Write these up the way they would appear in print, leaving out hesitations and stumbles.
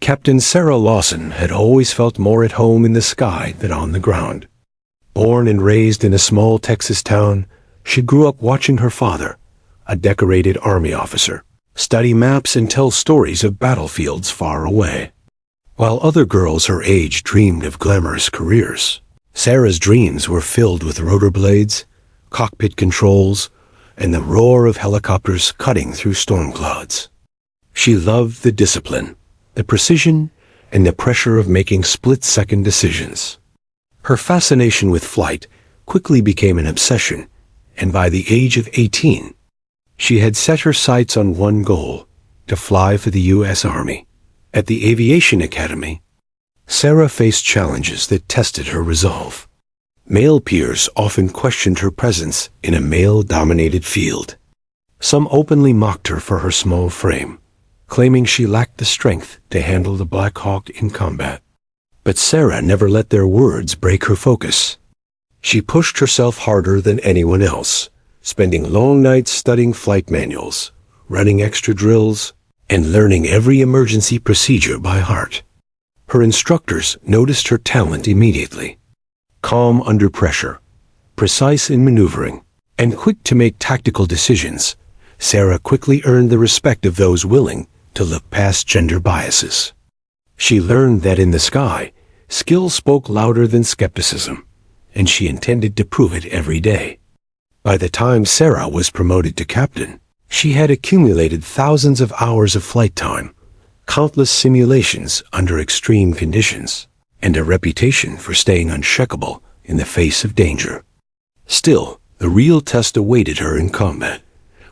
Captain Sarah Lawson had always felt more at home in the sky than on the ground. Born and raised in a small Texas town, she grew up watching her father, a decorated Army officer, study maps and tell stories of battlefields far away. While other girls her age dreamed of glamorous careers, Sarah's dreams were filled with rotor blades, cockpit controls, and the roar of helicopters cutting through storm clouds. She loved the discipline, the precision, and the pressure of making split-second decisions. Her fascination with flight quickly became an obsession, and by the age of 18, she had set her sights on one goal: to fly for the U.S. Army. At the Aviation Academy, Sarah faced challenges that tested her resolve. Male peers often questioned her presence in a male-dominated field. Some openly mocked her for her small frame, claiming she lacked the strength to handle the Black Hawk in combat. But Sarah never let their words break her focus. She pushed herself harder than anyone else, spending long nights studying flight manuals, running extra drills, and learning every emergency procedure by heart. Her instructors noticed her talent immediately. Calm under pressure, precise in maneuvering, and quick to make tactical decisions, Sarah quickly earned the respect of those willing to look past gender biases. She learned that in the sky, skill spoke louder than skepticism, and she intended to prove it every day. By the time Sarah was promoted to captain, she had accumulated thousands of hours of flight time, countless simulations under extreme conditions, and a reputation for staying unshakable in the face of danger. Still, the real test awaited her in combat,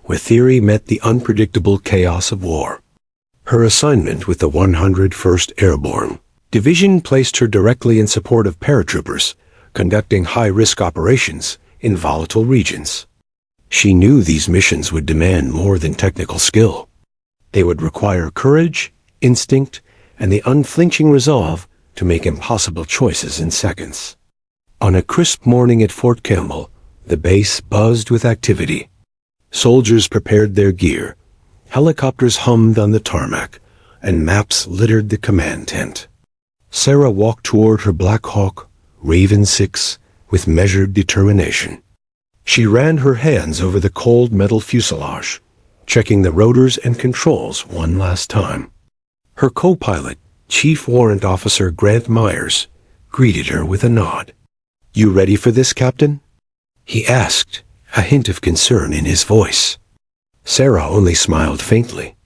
where theory met the unpredictable chaos of war. Her assignment with the 101st Airborne Division placed her directly in support of paratroopers, conducting high-risk operations in volatile regions. She knew these missions would demand more than technical skill. They would require courage, instinct, and the unflinching resolve to make impossible choices in seconds. On a crisp morning at Fort Campbell, the base buzzed with activity. Soldiers prepared their gear, helicopters hummed on the tarmac, and maps littered the command tent. Sarah walked toward her Black Hawk, Raven 6, with measured determination. She ran her hands over the cold metal fuselage, checking the rotors and controls one last time. Her co-pilot, Chief Warrant Officer Grant Myers, greeted her with a nod. "You ready for this, Captain?" he asked, a hint of concern in his voice. Sarah only smiled faintly.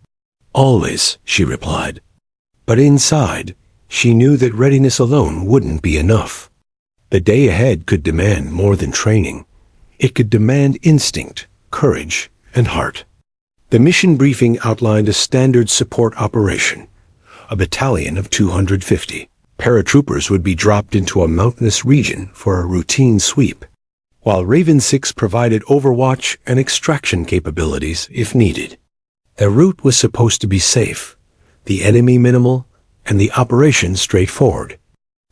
"Always," she replied. But inside, she knew that readiness alone wouldn't be enough. The day ahead could demand more than training. It could demand instinct, courage, and heart. The mission briefing outlined a standard support operation. A battalion of 250 paratroopers would be dropped into a mountainous region for a routine sweep, while Raven 6 provided overwatch and extraction capabilities if needed. The route was supposed to be safe, the enemy minimal, and the operation straightforward.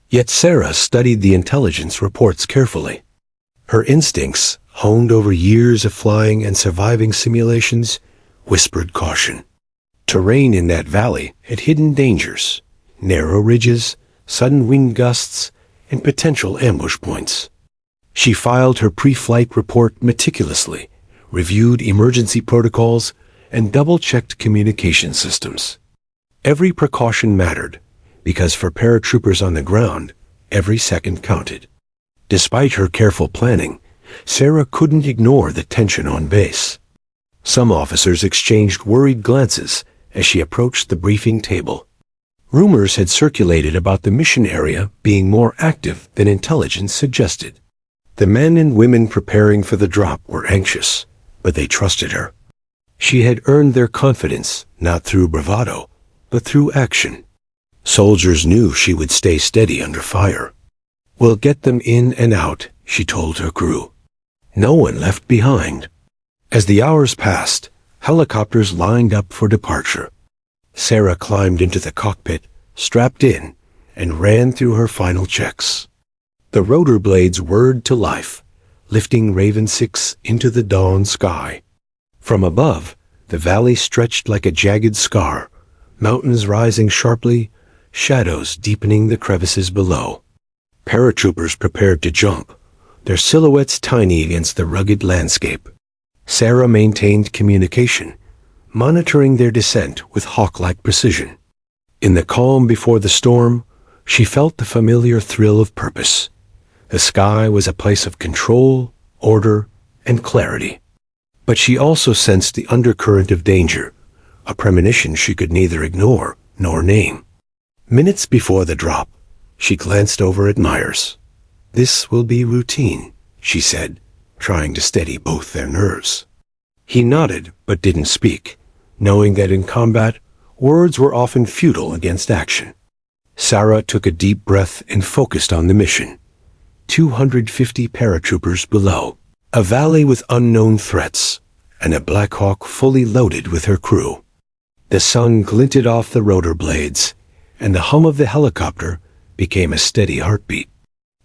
Yet Sarah studied the intelligence reports carefully. Her instincts, honed over years of flying and surviving simulations, whispered caution. Terrain in that valley had hidden dangers, narrow ridges, sudden wind gusts, and potential ambush points. She filed her pre-flight report meticulously, reviewed emergency protocols, and double-checked communication systems. Every precaution mattered, because for paratroopers on the ground, every second counted. Despite her careful planning, Sarah couldn't ignore the tension on base. Some officers exchanged worried glances as she approached the briefing table. Rumors had circulated about the mission area being more active than intelligence suggested. The men and women preparing for the drop were anxious, but they trusted her. She had earned their confidence not through bravado, but through action. Soldiers knew she would stay steady under fire. "We'll get them in and out," she told her crew. No one left behind. As the hours passed, helicopters lined up for departure. Sarah climbed into the cockpit, strapped in, and ran through her final checks. The rotor blades whirred to life, lifting Raven 6 into the dawn sky. From above, the valley stretched like a jagged scar, mountains rising sharply, shadows deepening the crevices below. Paratroopers prepared to jump, their silhouettes tiny against the rugged landscape. Sarah maintained communication, monitoring their descent with hawk-like precision. In the calm before the storm, she felt the familiar thrill of purpose. The sky was a place of control, order, and clarity. But she also sensed the undercurrent of danger, a premonition she could neither ignore nor name. Minutes before the drop, she glanced over at Myers. "This will be routine," she said, trying to steady both their nerves. He nodded but didn't speak, knowing that in combat, words were often futile against action. Sarah took a deep breath and focused on the mission. 250 paratroopers below, a valley with unknown threats, and a Black Hawk fully loaded with her crew. The sun glinted off the rotor blades, and the hum of the helicopter became a steady heartbeat.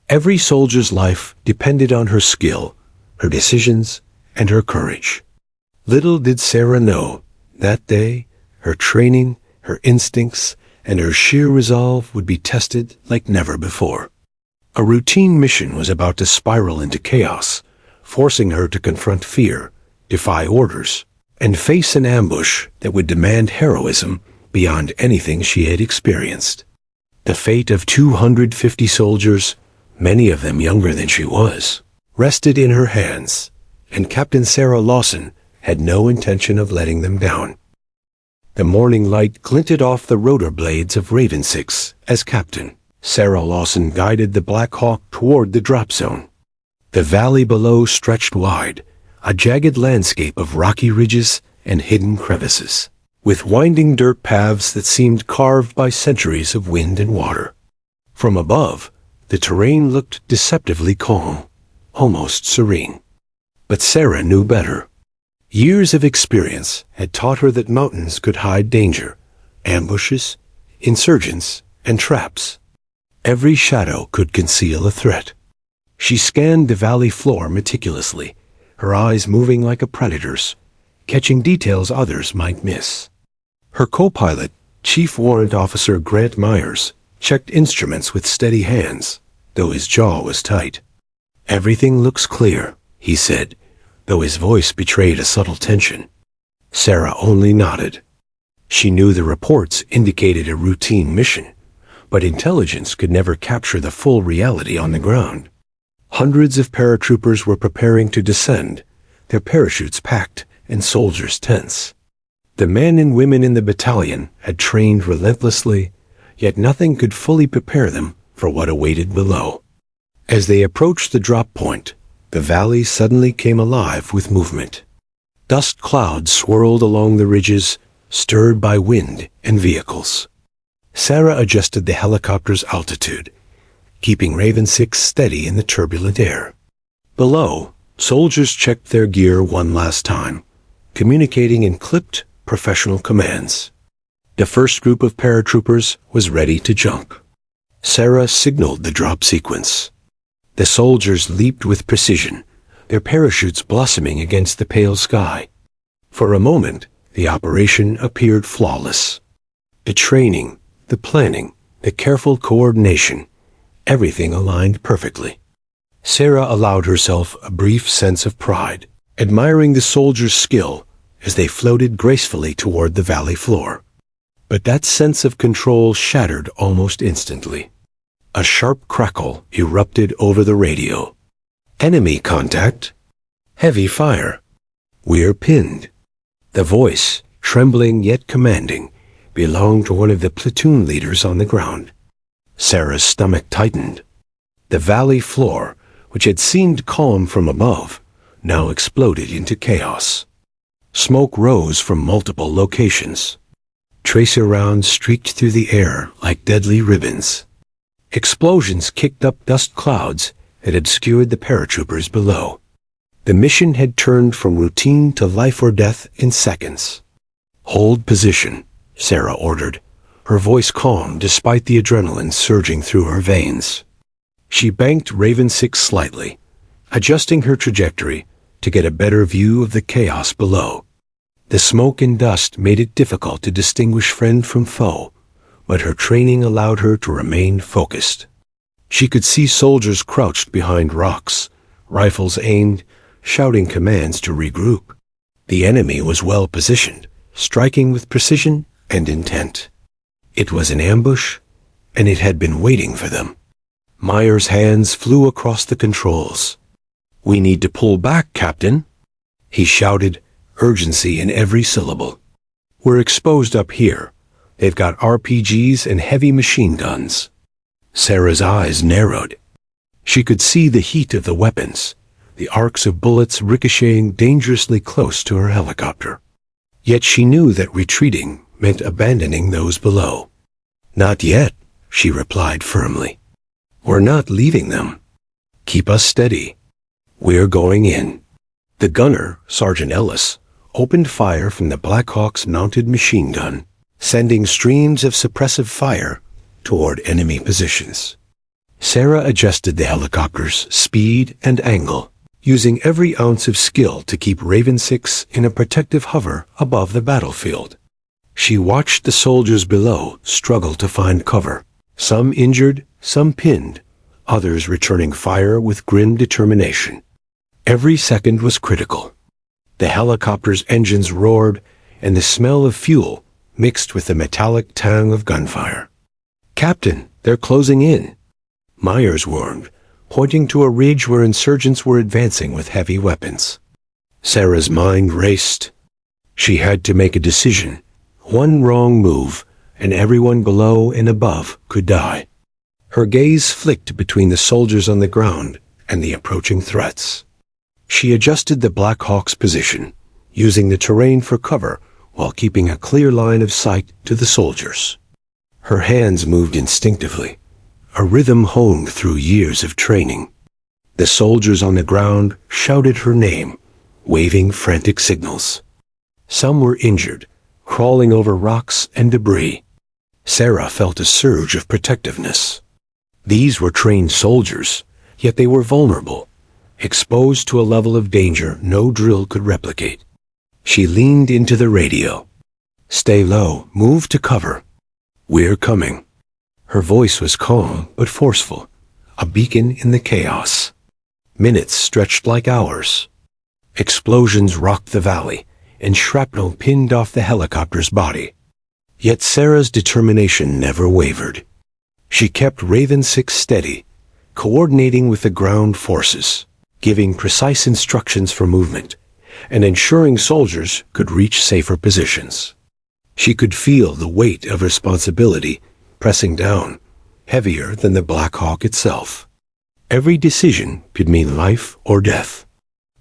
Every soldier's life depended on her skill, her decisions, and her courage. Little did Sarah know, that day, her training, her instincts, and her sheer resolve would be tested like never before. A routine mission was about to spiral into chaos, forcing her to confront fear, defy orders, and face an ambush that would demand heroism beyond anything she had experienced. The fate of 250 soldiers, many of them younger than she was, rested in her hands, and Captain Sarah Lawson had no intention of letting them down. The morning light glinted off the rotor blades of Raven 6 as captain. Sarah Lawson guided the Black Hawk toward the drop zone. The valley below stretched wide, a jagged landscape of rocky ridges and hidden crevices, with winding dirt paths that seemed carved by centuries of wind and water. From above, the terrain looked deceptively calm, almost serene. But Sarah knew better. Years of experience had taught her that mountains could hide danger, ambushes, insurgents, and traps. Every shadow could conceal a threat. She scanned the valley floor meticulously, her eyes moving like a predator's, catching details others might miss. Her co-pilot, Chief Warrant Officer Grant Myers, checked instruments with steady hands, though his jaw was tight. "Everything looks clear," he said, though his voice betrayed a subtle tension. Sarah only nodded. She knew the reports indicated a routine mission, but intelligence could never capture the full reality on the ground. Hundreds of paratroopers were preparing to descend, their parachutes packed and soldiers tense. The men and women in the battalion had trained relentlessly, yet nothing could fully prepare them for what awaited below. As they approached the drop point, the valley suddenly came alive with movement. Dust clouds swirled along the ridges, stirred by wind and vehicles. Sarah adjusted the helicopter's altitude, keeping Raven 6 steady in the turbulent air. Below, soldiers checked their gear one last time, communicating in clipped, professional commands. The first group of paratroopers was ready to jump. Sarah signaled the drop sequence. The soldiers leaped with precision, their parachutes blossoming against the pale sky. For a moment, the operation appeared flawless. The training, the planning, the careful coordination, everything aligned perfectly. Sarah allowed herself a brief sense of pride, admiring the soldiers' skill as they floated gracefully toward the valley floor. But that sense of control shattered almost instantly. A sharp crackle erupted over the radio. "Enemy contact. Heavy fire. We're pinned." The voice, trembling yet commanding, belonged to one of the platoon leaders on the ground. Sarah's stomach tightened. The valley floor, which had seemed calm from above, now exploded into chaos. Smoke rose from multiple locations. Tracer rounds streaked through the air like deadly ribbons. Explosions kicked up dust clouds that obscured the paratroopers below. The mission had turned from routine to life or death in seconds. "Hold position," Sarah ordered, her voice calm despite the adrenaline surging through her veins. She banked Raven 6 slightly, adjusting her trajectory to get a better view of the chaos below. The smoke and dust made it difficult to distinguish friend from foe, but her training allowed her to remain focused. She could see soldiers crouched behind rocks, rifles aimed, shouting commands to regroup. The enemy was well positioned, striking with precision and intent. It was an ambush, and it had been waiting for them. Meyer's hands flew across the controls. "We need to pull back, Captain," he shouted, urgency in every syllable. "We're exposed up here. They've got RPGs and heavy machine guns." Sarah's eyes narrowed. She could see the heat of the weapons, the arcs of bullets ricocheting dangerously close to her helicopter. Yet she knew that retreating meant abandoning those below. "Not yet," she replied firmly. "We're not leaving them. Keep us steady. We're going in." The gunner, Sergeant Ellis, opened fire from the Black Hawk's mounted machine gun, sending streams of suppressive fire toward enemy positions. Sarah adjusted the helicopter's speed and angle, using every ounce of skill to keep Raven 6 in a protective hover above the battlefield. She watched the soldiers below struggle to find cover, some injured, some pinned, others returning fire with grim determination. Every second was critical. The helicopter's engines roared, and the smell of fuel mixed with the metallic tang of gunfire. "Captain, they're closing in," Myers warned, pointing to a ridge where insurgents were advancing with heavy weapons. Sarah's mind raced. She had to make a decision. One wrong move, and everyone below and above could die. Her gaze flicked between the soldiers on the ground and the approaching threats. She adjusted the Black Hawk's position, using the terrain for cover while keeping a clear line of sight to the soldiers. Her hands moved instinctively, a rhythm honed through years of training. The soldiers on the ground shouted her name, waving frantic signals. Some were injured, crawling over rocks and debris. Sarah felt a surge of protectiveness. These were trained soldiers, yet they were vulnerable, exposed to a level of danger no drill could replicate. She leaned into the radio. "Stay low, move to cover. We're coming." Her voice was calm but forceful, a beacon in the chaos. Minutes stretched like hours. Explosions rocked the valley, and shrapnel pinned off the helicopter's body. Yet Sarah's determination never wavered. She kept Raven 6 steady, coordinating with the ground forces, giving precise instructions for movement, and ensuring soldiers could reach safer positions. She could feel the weight of responsibility pressing down, heavier than the Black Hawk itself. Every decision could mean life or death.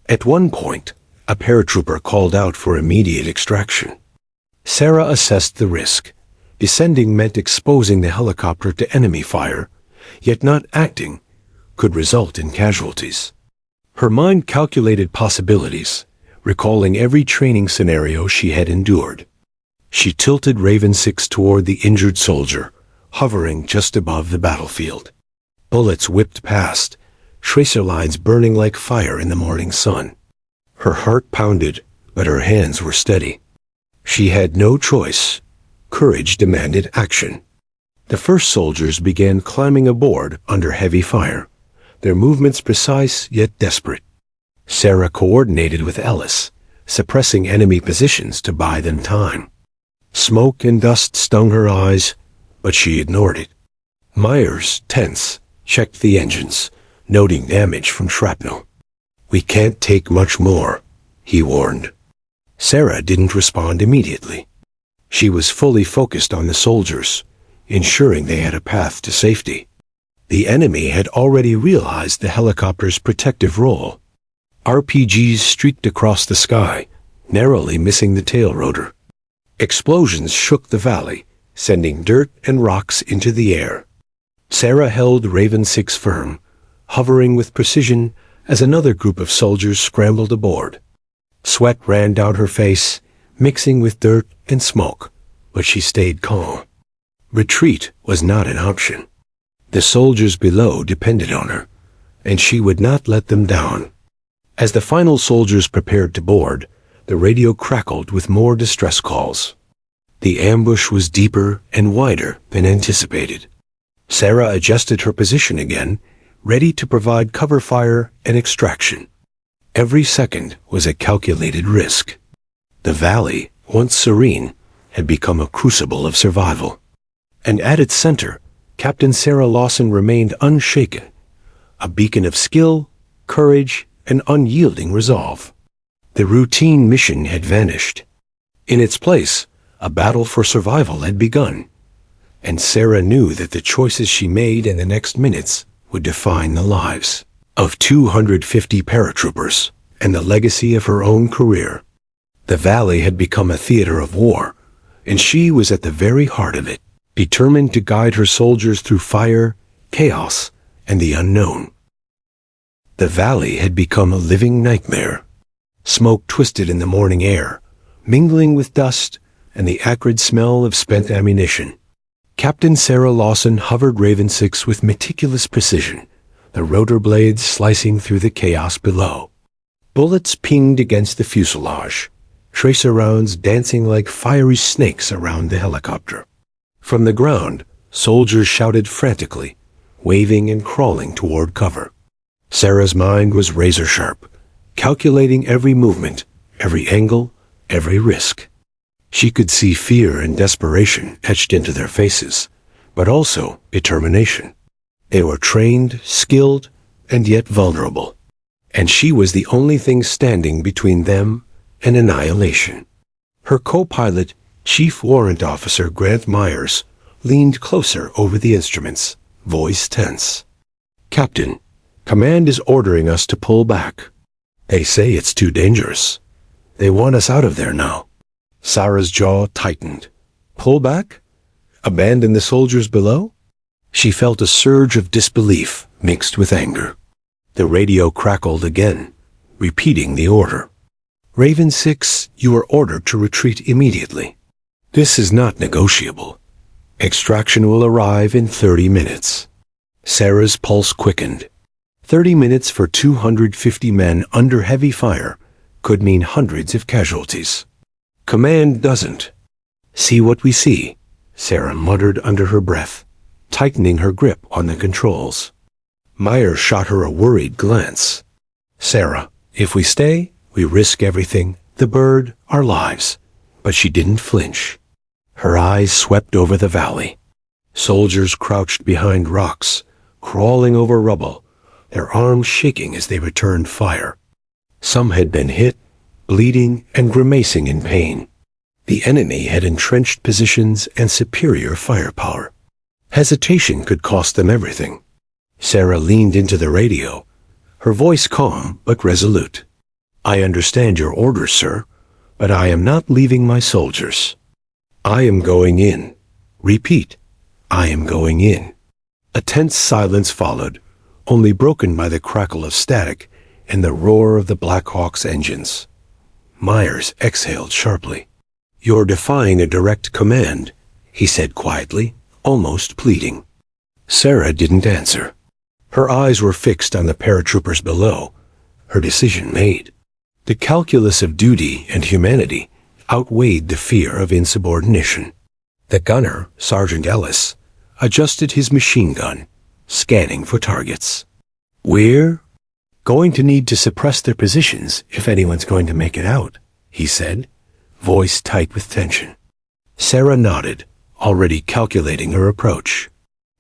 At one point, a paratrooper called out for immediate extraction. Sarah assessed the risk. Descending meant exposing the helicopter to enemy fire, yet not acting could result in casualties. Her mind calculated possibilities, recalling every training scenario she had endured. She tilted Raven 6 toward the injured soldier, hovering just above the battlefield. Bullets whipped past, tracer lines burning like fire in the morning sun. Her heart pounded, but her hands were steady. She had no choice. Courage demanded action. The first soldiers began climbing aboard under heavy fire, their movements precise yet desperate. Sarah coordinated with Ellis, suppressing enemy positions to buy them time. Smoke and dust stung her eyes, but she ignored it. Myers, tense, checked the engines, noting damage from shrapnel. "We can't take much more," he warned. Sarah didn't respond immediately. She was fully focused on the soldiers, ensuring they had a path to safety. The enemy had already realized the helicopter's protective role. RPGs streaked across the sky, narrowly missing the tail rotor. Explosions shook the valley, sending dirt and rocks into the air. Sarah held Raven 6 firm, hovering with precision as another group of soldiers scrambled aboard. Sweat ran down her face, mixing with dirt and smoke, but she stayed calm. Retreat was not an option. The soldiers below depended on her, and she would not let them down. As the final soldiers prepared to board, the radio crackled with more distress calls. The ambush was deeper and wider than anticipated. Sarah adjusted her position again, ready to provide cover fire and extraction. Every second was a calculated risk. The valley, once serene, had become a crucible of survival. And at its center, Captain Sarah Lawson remained unshaken, a beacon of skill, courage, and unyielding resolve. The routine mission had vanished. In its place, a battle for survival had begun, and Sarah knew that the choices she made in the next minutes would define the lives of 250 paratroopers and the legacy of her own career. The valley had become a theater of war, and she was at the very heart of it, determined to guide her soldiers through fire, chaos, and the unknown. The valley had become a living nightmare. Smoke twisted in the morning air, mingling with dust and the acrid smell of spent ammunition. Captain Sarah Lawson hovered Raven 6 with meticulous precision, the rotor blades slicing through the chaos below. Bullets pinged against the fuselage, tracer rounds dancing like fiery snakes around the helicopter. From the ground, soldiers shouted frantically, waving and crawling toward cover. Sarah's mind was razor-sharp, calculating every movement, every angle, every risk. She could see fear and desperation etched into their faces, but also determination. They were trained, skilled, and yet vulnerable, and she was the only thing standing between them and annihilation. Her co-pilot, Chief Warrant Officer Grant Myers, leaned closer over the instruments, voice tense. "Captain, Command is ordering us to pull back. They say it's too dangerous. They want us out of there now." Sarah's jaw tightened. Pull back? Abandon the soldiers below? She felt a surge of disbelief mixed with anger. The radio crackled again, repeating the order. "Raven 6, you are ordered to retreat immediately. This is not negotiable. Extraction will arrive in 30 minutes. Sarah's pulse quickened. 30 minutes for 250 men under heavy fire could mean hundreds of casualties. Command doesn't. "See what we see," Sarah muttered under her breath, tightening her grip on the controls. Myers shot her a worried glance. "Sarah, if we stay, we risk everything, the bird, our lives." But she didn't flinch. Her eyes swept over the valley. Soldiers crouched behind rocks, crawling over rubble, their arms shaking as they returned fire. Some had been hit, bleeding and grimacing in pain. The enemy had entrenched positions and superior firepower. Hesitation could cost them everything. Sarah leaned into the radio, her voice calm but resolute. "I understand your orders, sir, but I am not leaving my soldiers. I am going in. Repeat, I am going in." A tense silence followed, only broken by the crackle of static and the roar of the Black Hawk's engines. Myers exhaled sharply. "You're defying a direct command," he said quietly, almost pleading. Sarah didn't answer. Her eyes were fixed on the paratroopers below, her decision made. The calculus of duty and humanity outweighed the fear of insubordination. The gunner, Sergeant Ellis, adjusted his machine gun, scanning for targets. "We're going to need to suppress their positions if anyone's going to make it out," he said, voice tight with tension. Sarah nodded, already calculating her approach.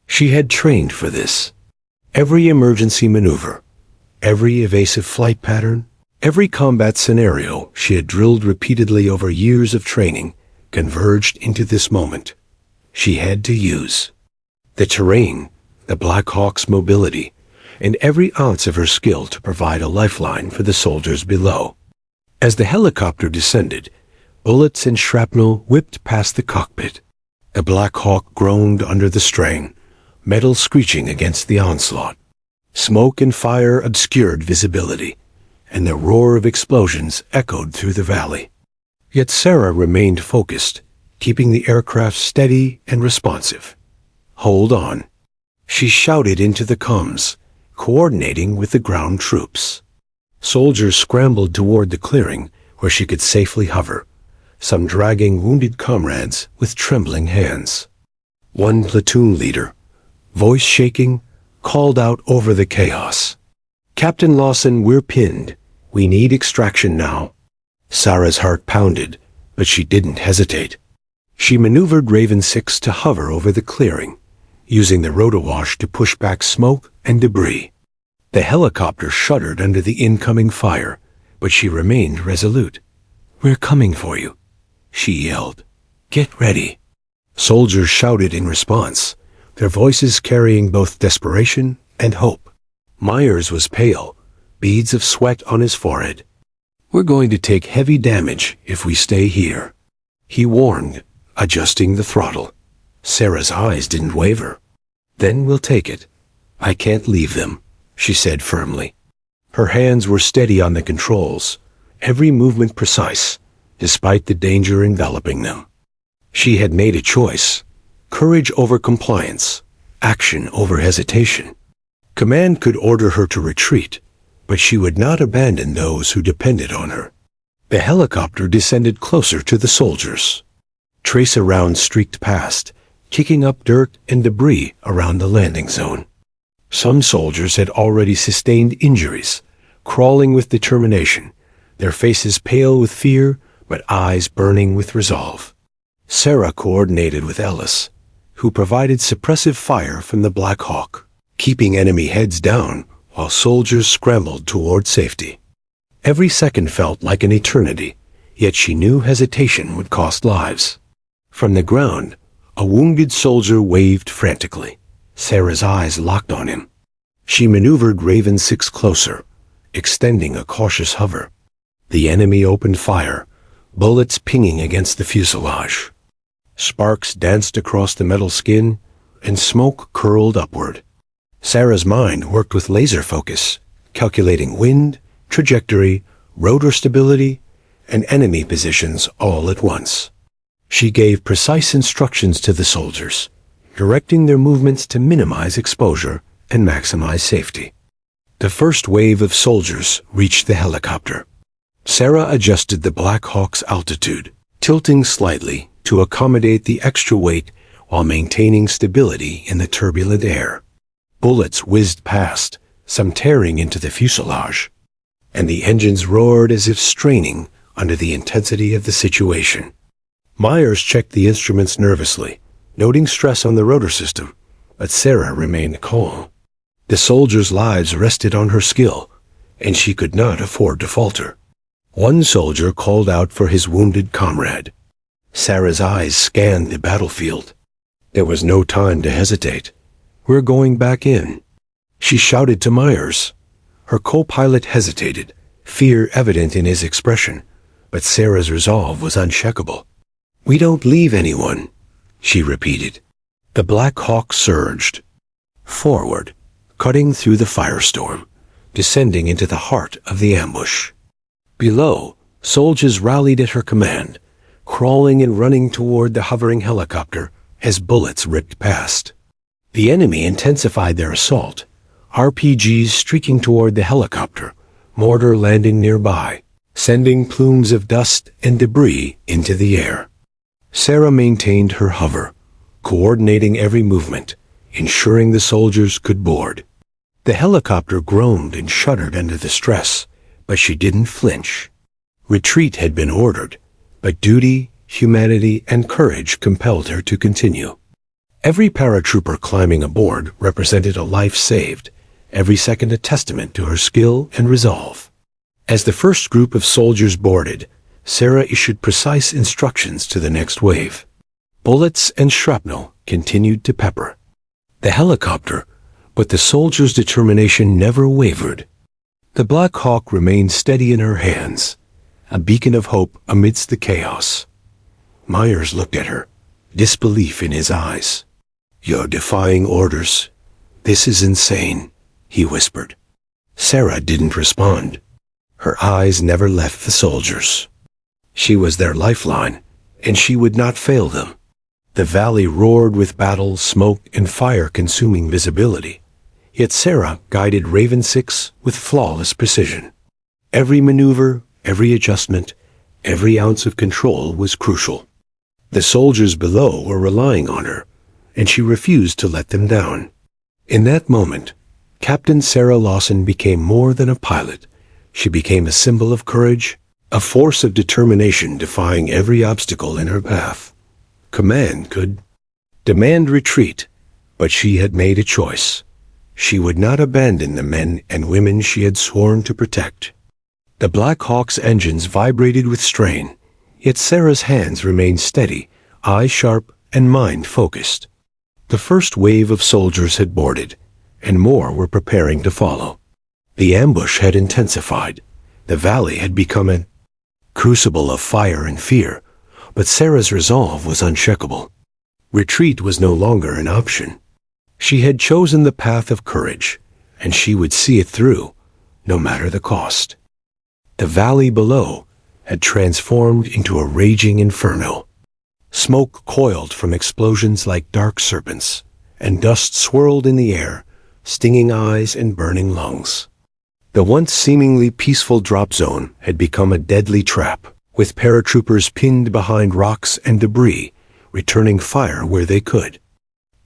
She had trained for this. Every emergency maneuver, every evasive flight pattern, every combat scenario she had drilled repeatedly over years of training converged into this moment. She had to use the terrain, the Black Hawk's mobility, and every ounce of her skill to provide a lifeline for the soldiers below. As the helicopter descended, bullets and shrapnel whipped past the cockpit. The Black Hawk groaned under the strain, metal screeching against the onslaught. Smoke and fire obscured visibility, and the roar of explosions echoed through the valley. Yet Sarah remained focused, keeping the aircraft steady and responsive. "Hold on," she shouted into the comms, coordinating with the ground troops. Soldiers scrambled toward the clearing where she could safely hover, some dragging wounded comrades with trembling hands. One platoon leader, voice shaking, called out over the chaos. "Captain Lawson, we're pinned. We need extraction now." Sarah's heart pounded, but she didn't hesitate. She maneuvered Raven 6 to hover over the clearing, using the rotowash to push back smoke and debris. The helicopter shuddered under the incoming fire, but she remained resolute. "We're coming for you," she yelled. "Get ready." Soldiers shouted in response, their voices carrying both desperation and hope. Myers was pale, beads of sweat on his forehead. "We're going to take heavy damage if we stay here," he warned, adjusting the throttle. Sarah's eyes didn't waver. "Then we'll take it. I can't leave them," she said firmly. Her hands were steady on the controls, every movement precise, despite the danger enveloping them. She had made a choice: courage over compliance, action over hesitation. Command could order her to retreat, but she would not abandon those who depended on her. The helicopter descended closer to the soldiers. Tracer rounds streaked past, kicking up dirt and debris around the landing zone. Some soldiers had already sustained injuries, crawling with determination, their faces pale with fear, but eyes burning with resolve. Sarah coordinated with Ellis, who provided suppressive fire from the Black Hawk, keeping enemy heads down while soldiers scrambled toward safety. Every second felt like an eternity, yet she knew hesitation would cost lives. From the ground, a wounded soldier waved frantically. Sarah's eyes locked on him. She maneuvered Raven 6 closer, extending a cautious hover. The enemy opened fire, bullets pinging against the fuselage. Sparks danced across the metal skin, and smoke curled upward. Sarah's mind worked with laser focus, calculating wind, trajectory, rotor stability, and enemy positions all at once. She gave precise instructions to the soldiers, directing their movements to minimize exposure and maximize safety. The first wave of soldiers reached the helicopter. Sarah adjusted the Black Hawk's altitude, tilting slightly to accommodate the extra weight while maintaining stability in the turbulent air. Bullets whizzed past, some tearing into the fuselage, and the engines roared as if straining under the intensity of the situation. Myers checked the instruments nervously, noting stress on the rotor system, but Sarah remained calm. The soldiers' lives rested on her skill, and she could not afford to falter. One soldier called out for his wounded comrade. Sarah's eyes scanned the battlefield. There was no time to hesitate. "We're going back in," she shouted to Myers. Her co-pilot hesitated, fear evident in his expression, but Sarah's resolve was unshakable. "We don't leave anyone," she repeated. The Black Hawk surged forward, cutting through the firestorm, descending into the heart of the ambush. Below, soldiers rallied at her command, crawling and running toward the hovering helicopter as bullets ripped past. The enemy intensified their assault, RPGs streaking toward the helicopter, mortar landing nearby, sending plumes of dust and debris into the air. Sarah maintained her hover, coordinating every movement, ensuring the soldiers could board. The helicopter groaned and shuddered under the stress, but she didn't flinch. Retreat had been ordered, but duty, humanity, and courage compelled her to continue. Every paratrooper climbing aboard represented a life saved, every second a testament to her skill and resolve. As the first group of soldiers boarded, Sarah issued precise instructions to the next wave. Bullets and shrapnel continued to pepper the helicopter, but the soldiers' determination never wavered. The Black Hawk remained steady in her hands, a beacon of hope amidst the chaos. Myers looked at her, disbelief in his eyes. "You're defying orders. This is insane," he whispered. Sarah didn't respond. Her eyes never left the soldiers. She was their lifeline, and she would not fail them. The valley roared with battle, smoke, and fire-consuming visibility. Yet Sarah guided Raven 6 with flawless precision. Every maneuver, every adjustment, Every ounce of control was crucial. The soldiers below were relying on her, and she refused to let them down. In that moment, Captain Sarah Lawson became more than a pilot. She became a symbol of courage, a force of determination defying every obstacle in her path. Command could demand retreat, but she had made a choice. She would not abandon the men and women she had sworn to protect. The Black Hawk's engines vibrated with strain, yet Sarah's hands remained steady, eyes sharp and mind focused. The first wave of soldiers had boarded, and more were preparing to follow. The ambush had intensified. The valley had become a crucible of fire and fear, but Sarah's resolve was unshakable. Retreat was no longer an option. She had chosen the path of courage, and she would see it through, no matter the cost. The valley below had transformed into a raging inferno. Smoke coiled from explosions like dark serpents, and dust swirled in the air, stinging eyes and burning lungs. The once seemingly peaceful drop zone had become a deadly trap, with paratroopers pinned behind rocks and debris, returning fire where they could.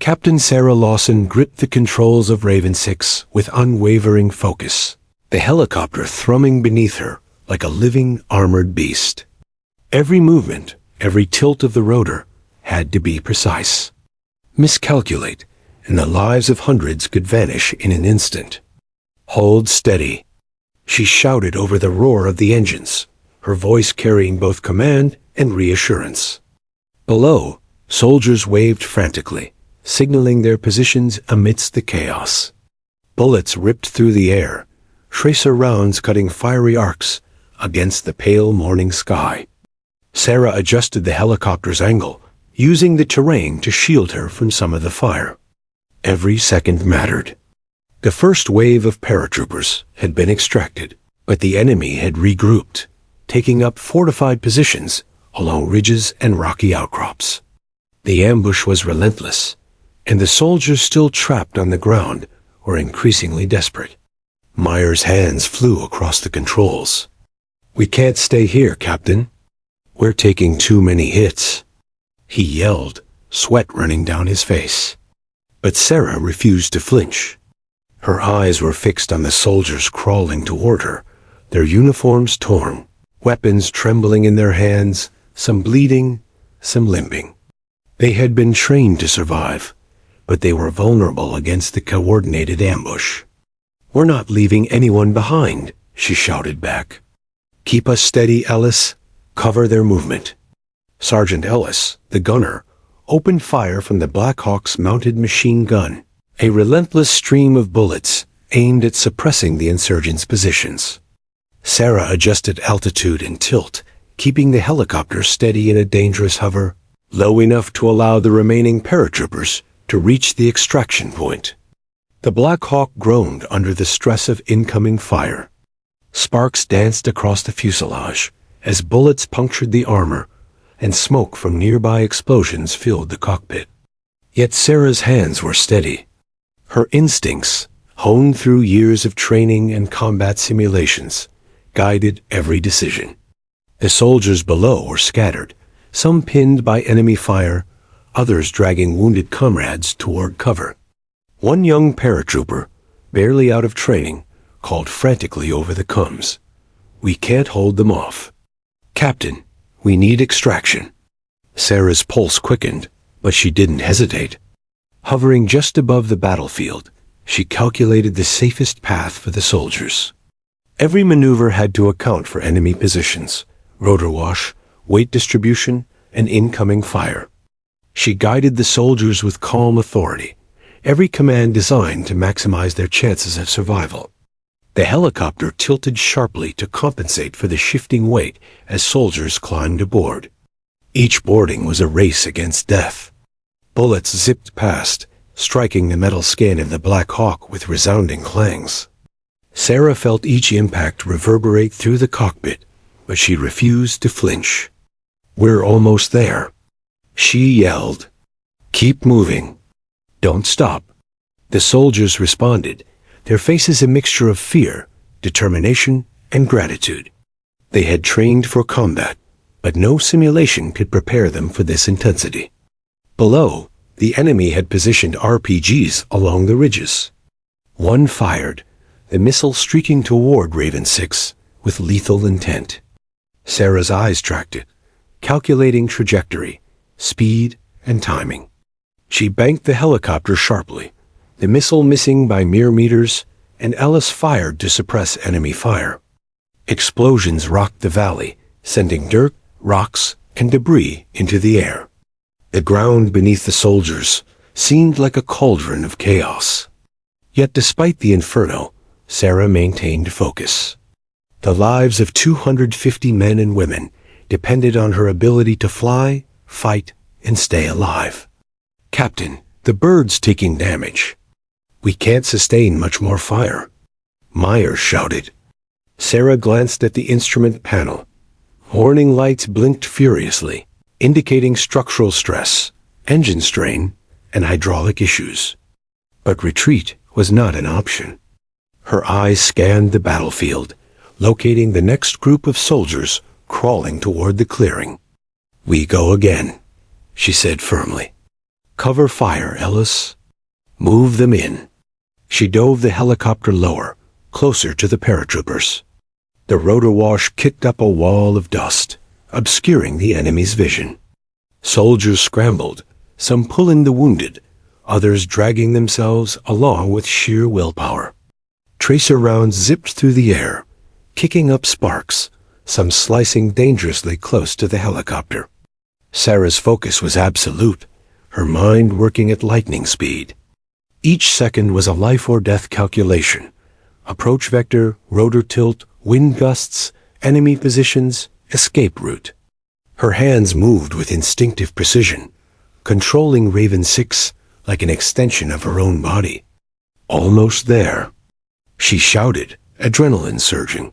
Captain Sarah Lawson gripped the controls of Raven 6 with unwavering focus, the helicopter thrumming beneath her like a living, armored beast. Every movement, every tilt of the rotor, had to be precise. Miscalculate, and the lives of hundreds could vanish in an instant. Hold steady, she shouted over the roar of the engines, her voice carrying both command and reassurance. Below, soldiers waved frantically, signaling their positions amidst the chaos. Bullets ripped through the air, tracer rounds cutting fiery arcs against the pale morning sky. Sarah adjusted the helicopter's angle, using the terrain to shield her from some of the fire. Every second mattered. The first wave of paratroopers had been extracted, but the enemy had regrouped, taking up fortified positions along ridges and rocky outcrops. The ambush was relentless, and the soldiers still trapped on the ground were increasingly desperate. Meyer's hands flew across the controls. "We can't stay here, Captain. We're taking too many hits," he yelled, sweat running down his face. But Sarah refused to flinch. Her eyes were fixed on the soldiers crawling toward her, their uniforms torn, weapons trembling in their hands, some bleeding, some limping. They had been trained to survive, but they were vulnerable against the coordinated ambush. "We're not leaving anyone behind," she shouted back. "Keep us steady, Ellis. Cover their movement." Sergeant Ellis, the gunner, opened fire from the Black Hawk's mounted machine gun, a relentless stream of bullets aimed at suppressing the insurgents' positions. Sarah adjusted altitude and tilt, keeping the helicopter steady in a dangerous hover, low enough to allow the remaining paratroopers to reach the extraction point. The Black Hawk groaned under the stress of incoming fire. Sparks danced across the fuselage as bullets punctured the armor, and smoke from nearby explosions filled the cockpit. Yet Sarah's hands were steady. Her instincts, honed through years of training and combat simulations, guided every decision. The soldiers below were scattered, some pinned by enemy fire, others dragging wounded comrades toward cover. One young paratrooper, barely out of training, called frantically over the comms. "We can't hold them off. Captain, we need extraction." Sarah's pulse quickened, but she didn't hesitate. Hovering just above the battlefield, she calculated the safest path for the soldiers. Every maneuver had to account for enemy positions, rotor wash, weight distribution, and incoming fire. She guided the soldiers with calm authority, every command designed to maximize their chances of survival. The helicopter tilted sharply to compensate for the shifting weight as soldiers climbed aboard. Each boarding was a race against death. Bullets zipped past, striking the metal skin of the Black Hawk with resounding clangs. Sarah felt each impact reverberate through the cockpit, but she refused to flinch. "We're almost there," she yelled. "Keep moving. Don't stop." The soldiers responded, their faces a mixture of fear, determination, and gratitude. They had trained for combat, but no simulation could prepare them for this intensity. Below, the enemy had positioned RPGs along the ridges. One fired, the missile streaking toward Raven 6 with lethal intent. Sarah's eyes tracked it, calculating trajectory, speed, and timing. She banked the helicopter sharply, the missile missing by mere meters, and Ellis fired to suppress enemy fire. Explosions rocked the valley, sending dirt, rocks, and debris into the air. The ground beneath the soldiers seemed like a cauldron of chaos. Yet despite the inferno, Sarah maintained focus. The lives of 250 men and women depended on her ability to fly, fight, and stay alive. "Captain, the bird's taking damage. We can't sustain much more fire," Myers shouted. Sarah glanced at the instrument panel. Warning lights blinked furiously, indicating structural stress, engine strain, and hydraulic issues. But retreat was not an option. Her eyes scanned the battlefield, locating the next group of soldiers crawling toward the clearing. "We go again," she said firmly. "Cover fire, Ellis. Move them in." She dove the helicopter lower, closer to the paratroopers. The rotor wash kicked up a wall of dust, obscuring the enemy's vision. Soldiers scrambled, some pulling the wounded, others dragging themselves along with sheer willpower. Tracer rounds zipped through the air, kicking up sparks, some slicing dangerously close to the helicopter. Sarah's focus was absolute, her mind working at lightning speed. Each second was a life-or-death calculation. Approach vector, rotor tilt, wind gusts, enemy positions, escape route. Her hands moved with instinctive precision, controlling Raven 6 like an extension of her own body. Almost there. She shouted, adrenaline surging.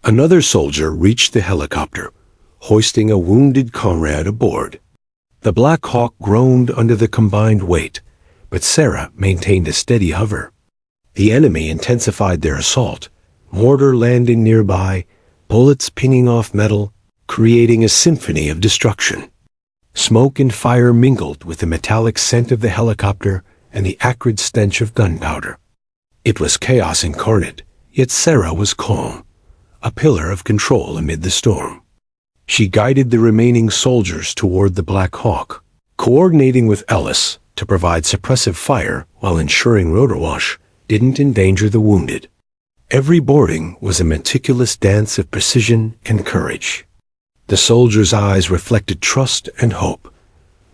Another soldier reached the helicopter, hoisting a wounded comrade aboard. The Black Hawk groaned under the combined weight, but Sarah maintained a steady hover. The enemy intensified their assault, mortar landing nearby, bullets pinging off metal, creating a symphony of destruction. Smoke and fire mingled with the metallic scent of the helicopter and the acrid stench of gunpowder. It was chaos incarnate, yet Sarah was calm, a pillar of control amid the storm. She guided the remaining soldiers toward the Black Hawk, coordinating with Ellis to provide suppressive fire while ensuring rotor wash didn't endanger the wounded. Every boarding was a meticulous dance of precision and courage. The soldiers' eyes reflected trust and hope.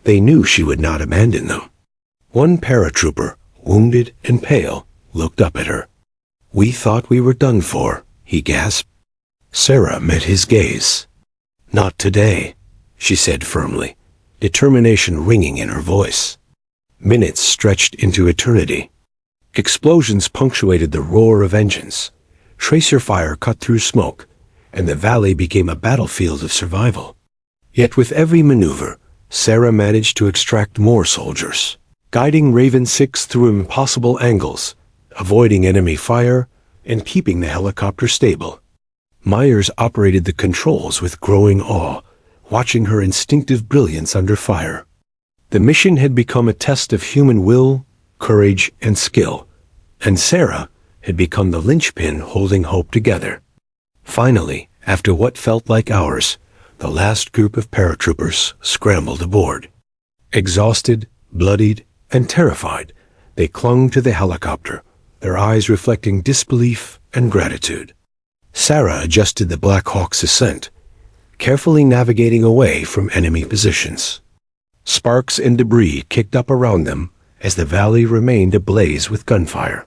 They knew she would not abandon them. One paratrooper, wounded and pale, looked up at her. "We thought we were done for," he gasped. Sarah met his gaze. "Not today," she said firmly, determination ringing in her voice. Minutes stretched into eternity. Explosions punctuated the roar of engines. Tracer fire cut through smoke, and the valley became a battlefield of survival. Yet with every maneuver, Sarah managed to extract more soldiers, guiding Raven 6 through impossible angles, avoiding enemy fire, and keeping the helicopter stable. Myers operated the controls with growing awe, watching her instinctive brilliance under fire. The mission had become a test of human will, courage, and skill, and Sarah had become the linchpin holding hope together. Finally, after what felt like hours, the last group of paratroopers scrambled aboard. Exhausted, bloodied, and terrified, they clung to the helicopter, their eyes reflecting disbelief and gratitude. Sarah adjusted the Black Hawk's ascent, carefully navigating away from enemy positions. Sparks and debris kicked up around them as the valley remained ablaze with gunfire.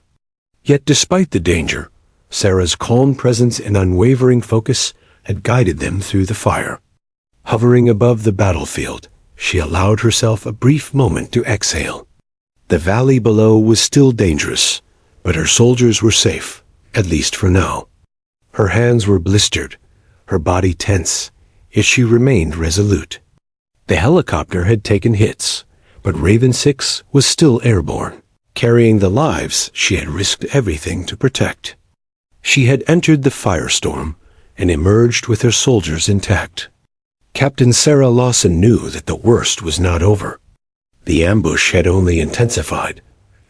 Yet despite the danger, Sarah's calm presence and unwavering focus had guided them through the fire. Hovering above the battlefield, she allowed herself a brief moment to exhale. The valley below was still dangerous, but her soldiers were safe, at least for now. Her hands were blistered, her body tense, yet she remained resolute. The helicopter had taken hits, but Raven 6 was still airborne, carrying the lives she had risked everything to protect. She had entered the firestorm and emerged with her soldiers intact. Captain Sarah Lawson knew that the worst was not over. The ambush had only intensified,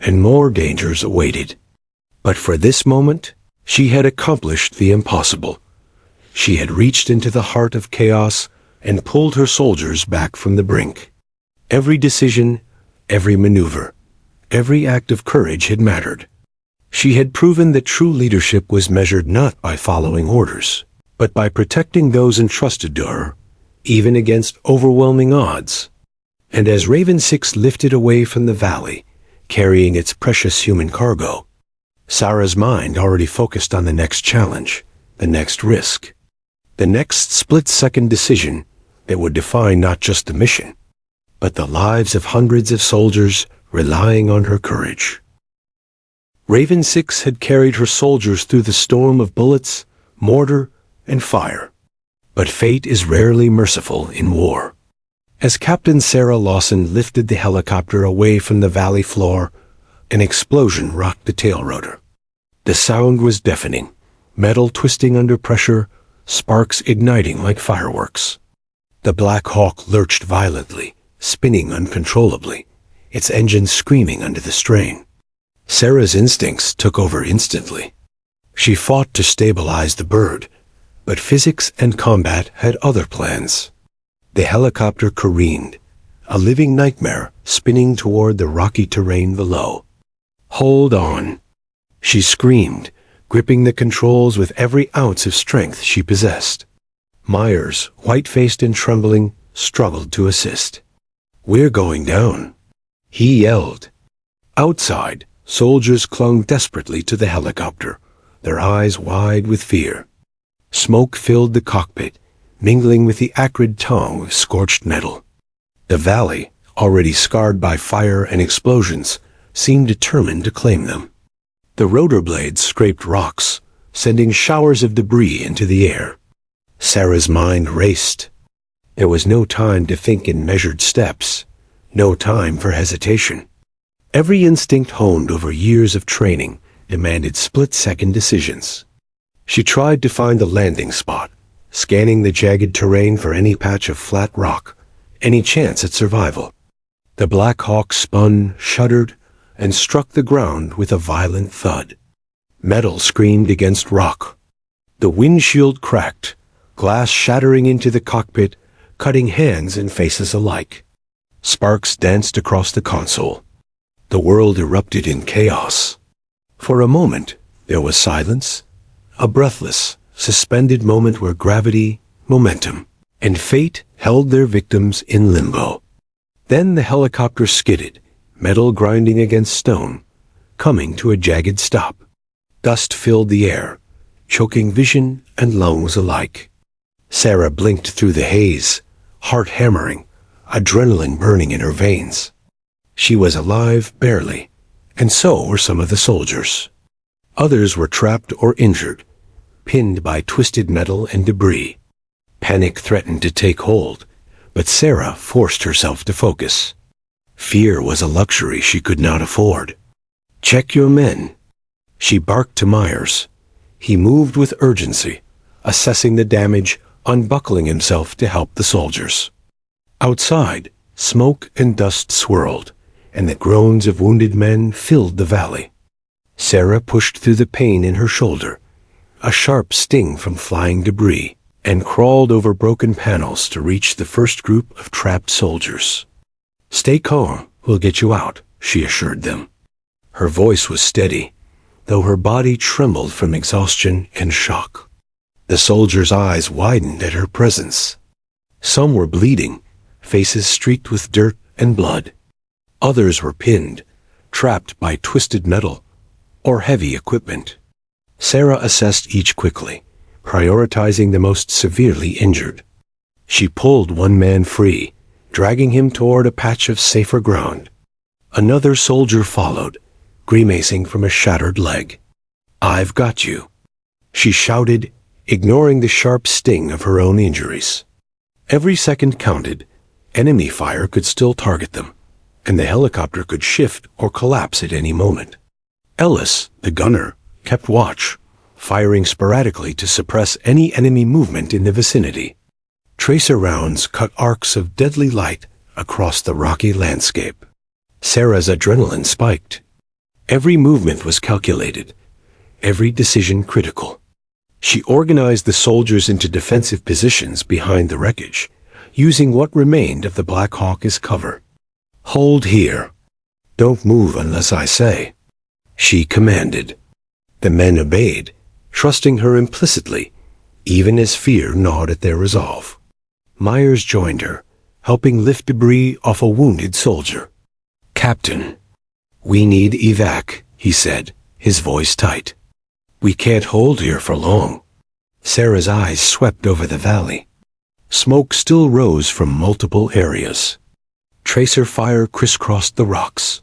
and more dangers awaited. But for this moment, she had accomplished the impossible. She had reached into the heart of chaos and pulled her soldiers back from the brink. Every decision, every maneuver, every act of courage had mattered. She had proven that true leadership was measured not by following orders, but by protecting those entrusted to her, even against overwhelming odds. And as Raven 6 lifted away from the valley, carrying its precious human cargo, Sarah's mind already focused on the next challenge, the next risk, the next split-second decision that would define not just the mission, but the lives of hundreds of soldiers relying on her courage. Raven 6 had carried her soldiers through the storm of bullets, mortar, and fire. But fate is rarely merciful in war. As Captain Sarah Lawson lifted the helicopter away from the valley floor, an explosion rocked the tail rotor. The sound was deafening, metal twisting under pressure, sparks igniting like fireworks. The Black Hawk lurched violently, spinning uncontrollably, its engine screaming under the strain. Sarah's instincts took over instantly. She fought to stabilize the bird, but physics and combat had other plans. The helicopter careened, a living nightmare spinning toward the rocky terrain below. "Hold on," she screamed, gripping the controls with every ounce of strength she possessed. Myers, white-faced and trembling, struggled to assist. "We're going down," he yelled. Outside, soldiers clung desperately to the helicopter, their eyes wide with fear. Smoke filled the cockpit, mingling with the acrid tongue of scorched metal. The valley, already scarred by fire and explosions, seemed determined to claim them. The rotor blades scraped rocks, sending showers of debris into the air. Sarah's mind raced. There was no time to think in measured steps, no time for hesitation. Every instinct honed over years of training demanded split-second decisions. She tried to find the landing spot, scanning the jagged terrain for any patch of flat rock, any chance at survival. The Black Hawk spun, shuddered, and struck the ground with a violent thud. Metal screamed against rock. The windshield cracked, glass shattering into the cockpit, cutting hands and faces alike. Sparks danced across the console. The world erupted in chaos. For a moment, there was silence, a breathless, suspended moment where gravity, momentum, and fate held their victims in limbo. Then the helicopter skidded, metal grinding against stone, coming to a jagged stop. Dust filled the air, choking vision and lungs alike. Sarah blinked through the haze, heart hammering, adrenaline burning in her veins. She was alive barely, and so were some of the soldiers. Others were trapped or injured, pinned by twisted metal and debris. Panic threatened to take hold, but Sarah forced herself to focus. Fear was a luxury she could not afford. "Check your men," she barked to Myers. He moved with urgency, assessing the damage, unbuckling himself to help the soldiers. Outside, smoke and dust swirled, and the groans of wounded men filled the valley. Sarah pushed through the pain in her shoulder, a sharp sting from flying debris, and crawled over broken panels to reach the first group of trapped soldiers. "Stay calm, we'll get you out," she assured them. Her voice was steady, though her body trembled from exhaustion and shock. The soldiers' eyes widened at her presence. Some were bleeding, faces streaked with dirt and blood. Others were pinned, trapped by twisted metal or heavy equipment. Sarah assessed each quickly, prioritizing the most severely injured. She pulled one man free, dragging him toward a patch of safer ground. Another soldier followed, grimacing from a shattered leg. "I've got you," she shouted, ignoring the sharp sting of her own injuries. Every second counted. Enemy fire could still target them, and the helicopter could shift or collapse at any moment. Ellis, the gunner, kept watch, firing sporadically to suppress any enemy movement in the vicinity. Tracer rounds cut arcs of deadly light across the rocky landscape. Sarah's adrenaline spiked. Every movement was calculated, every decision critical. She organized the soldiers into defensive positions behind the wreckage, using what remained of the Black Hawk as cover. "Hold here. Don't move unless I say," she commanded. The men obeyed, trusting her implicitly, even as fear gnawed at their resolve. Myers joined her, helping lift debris off a wounded soldier. "Captain, we need evac," he said, his voice tight. "We can't hold here for long." Sarah's eyes swept over the valley. Smoke still rose from multiple areas. Tracer fire crisscrossed the rocks.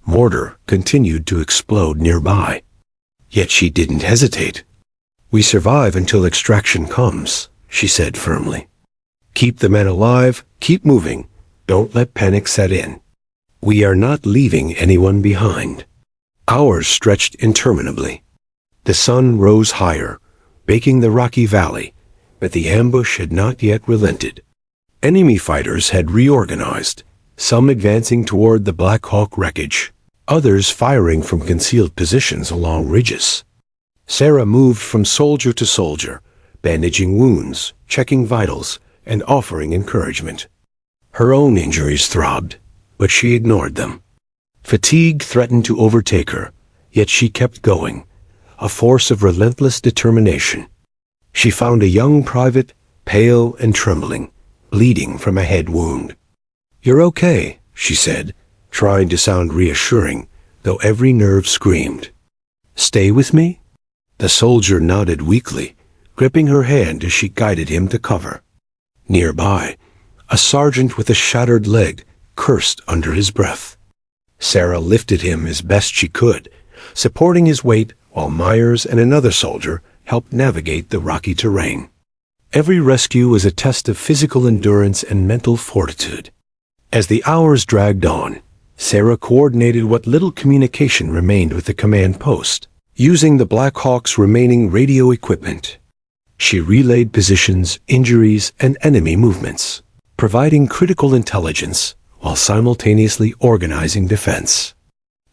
Mortar continued to explode nearby. Yet she didn't hesitate. "We survive until extraction comes," she said firmly. "Keep the men alive, keep moving, don't let panic set in. We are not leaving anyone behind." Hours stretched interminably. The sun rose higher, baking the rocky valley, but the ambush had not yet relented. Enemy fighters had reorganized, some advancing toward the Black Hawk wreckage, others firing from concealed positions along ridges. Sarah moved from soldier to soldier, bandaging wounds, checking vitals, and offering encouragement. Her own injuries throbbed, but she ignored them. Fatigue threatened to overtake her, yet she kept going, a force of relentless determination. She found a young private, pale and trembling, bleeding from a head wound. "You're okay," she said, trying to sound reassuring, though every nerve screamed. "Stay with me?" The soldier nodded weakly, gripping her hand as she guided him to cover. Nearby, a sergeant with a shattered leg cursed under his breath. Sarah lifted him as best she could, supporting his weight while Myers and another soldier helped navigate the rocky terrain. Every rescue was a test of physical endurance and mental fortitude. As the hours dragged on, Sarah coordinated what little communication remained with the command post, using the Black Hawk's remaining radio equipment. She relayed positions, injuries, and enemy movements, providing critical intelligence while simultaneously organizing defense.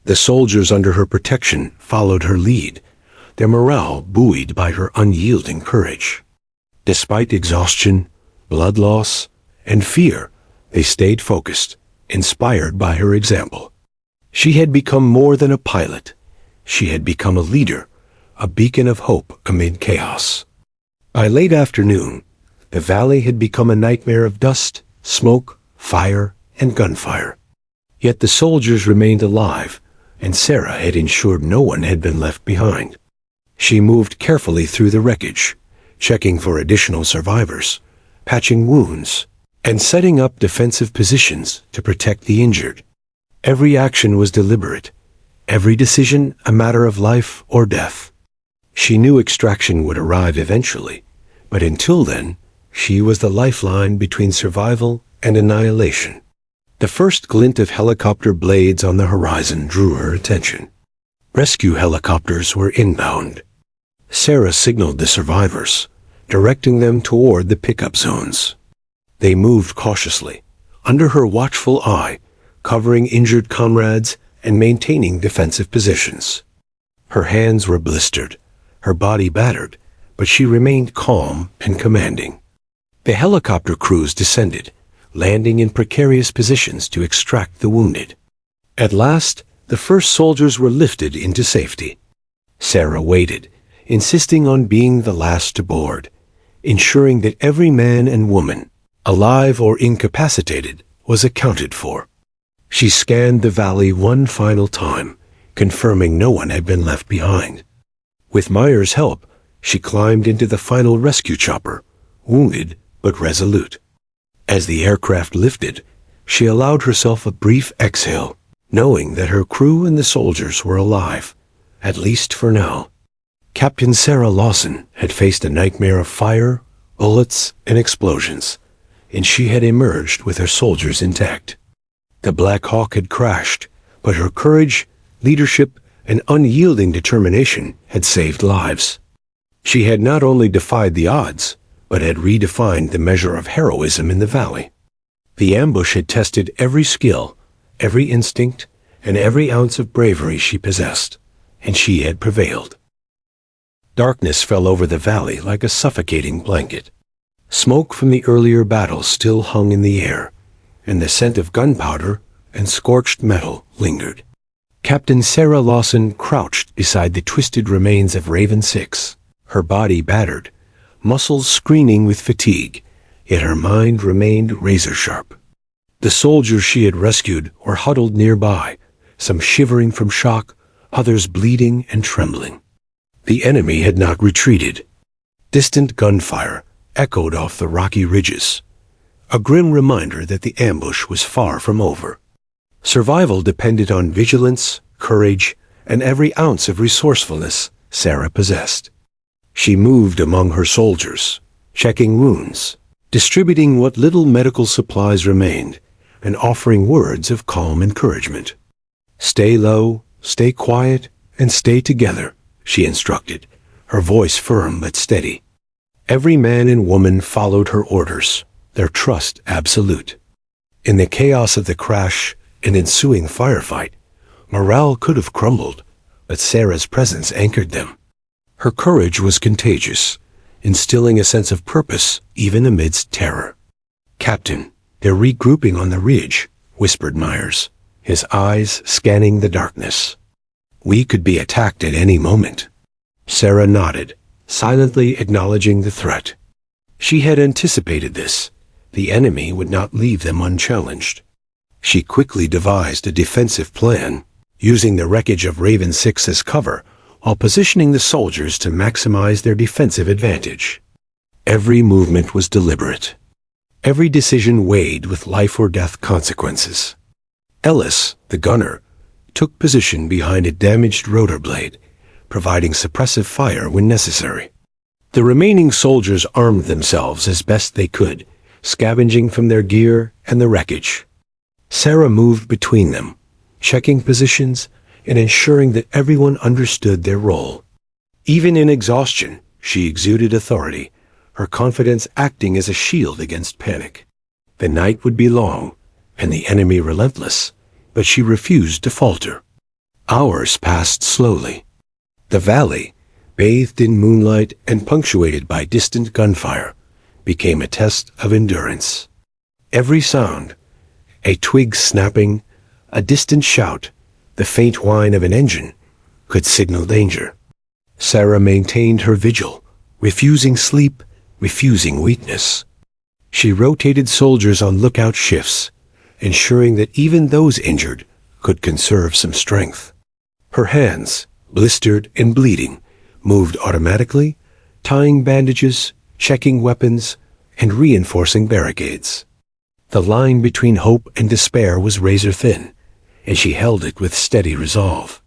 The soldiers under her protection followed her lead, their morale buoyed by her unyielding courage. Despite exhaustion, blood loss, and fear, they stayed focused, inspired by her example. She had become more than a pilot. She had become a leader, a beacon of hope amid chaos. By late afternoon, the valley had become a nightmare of dust, smoke, fire, and gunfire. Yet the soldiers remained alive, and Sarah had ensured no one had been left behind. She moved carefully through the wreckage, checking for additional survivors, patching wounds, and setting up defensive positions to protect the injured. Every action was deliberate, every decision a matter of life or death. She knew extraction would arrive eventually, but until then, she was the lifeline between survival and annihilation. The first glint of helicopter blades on the horizon drew her attention. Rescue helicopters were inbound. Sarah signaled the survivors, directing them toward the pickup zones. They moved cautiously, under her watchful eye, covering injured comrades and maintaining defensive positions. Her hands were blistered, her body battered, but she remained calm and commanding. The helicopter crews descended, landing in precarious positions to extract the wounded. At last, the first soldiers were lifted into safety. Sarah waited, insisting on being the last to board, ensuring that every man and woman, alive or incapacitated, was accounted for. She scanned the valley one final time, confirming no one had been left behind. With Myers' help, she climbed into the final rescue chopper, wounded but resolute. As the aircraft lifted, she allowed herself a brief exhale, knowing that her crew and the soldiers were alive, at least for now. Captain Sarah Lawson had faced a nightmare of fire, bullets, and explosions, and she had emerged with her soldiers intact. The Black Hawk had crashed, but her courage, leadership, and unyielding determination had saved lives. She had not only defied the odds, but had redefined the measure of heroism in the valley. The ambush had tested every skill, every instinct, and every ounce of bravery she possessed, and she had prevailed. Darkness fell over the valley like a suffocating blanket. Smoke from the earlier battle still hung in the air, and the scent of gunpowder and scorched metal lingered. Captain Sarah Lawson crouched beside the twisted remains of Raven 6, her body battered, muscles screening with fatigue, yet her mind remained razor-sharp. The soldiers she had rescued were huddled nearby, some shivering from shock, others bleeding and trembling. The enemy had not retreated. Distant gunfire echoed off the rocky ridges, a grim reminder that the ambush was far from over. Survival depended on vigilance, courage, and every ounce of resourcefulness Sarah possessed. She moved among her soldiers, checking wounds, distributing what little medical supplies remained, and offering words of calm encouragement. "Stay low, stay quiet, and stay together," she instructed, her voice firm but steady. Every man and woman followed her orders, their trust absolute. In the chaos of the crash and ensuing firefight, morale could have crumbled, but Sarah's presence anchored them. Her courage was contagious, instilling a sense of purpose even amidst terror. "Captain, they're regrouping on the ridge," whispered Myers, his eyes scanning the darkness. "We could be attacked at any moment." Sarah nodded, silently acknowledging the threat. She had anticipated this. The enemy would not leave them unchallenged. She quickly devised a defensive plan, using the wreckage of Raven 6 as cover, while positioning the soldiers to maximize their defensive advantage. Every movement was deliberate. Every decision weighed with life-or-death consequences. Ellis, the gunner, took position behind a damaged rotor blade, providing suppressive fire when necessary. The remaining soldiers armed themselves as best they could, scavenging from their gear and the wreckage. Sarah moved between them, checking positions and ensuring that everyone understood their role. Even in exhaustion, she exuded authority, her confidence acting as a shield against panic. The night would be long, and the enemy relentless, but she refused to falter. Hours passed slowly. The valley, bathed in moonlight and punctuated by distant gunfire, became a test of endurance. Every sound, a twig snapping, a distant shout, the faint whine of an engine, could signal danger. Sarah maintained her vigil, refusing sleep, refusing weakness. She rotated soldiers on lookout shifts, ensuring that even those injured could conserve some strength. Her hands, blistered and bleeding, moved automatically, tying bandages, checking weapons, and reinforcing barricades. The line between hope and despair was razor-thin, and she held it with steady resolve.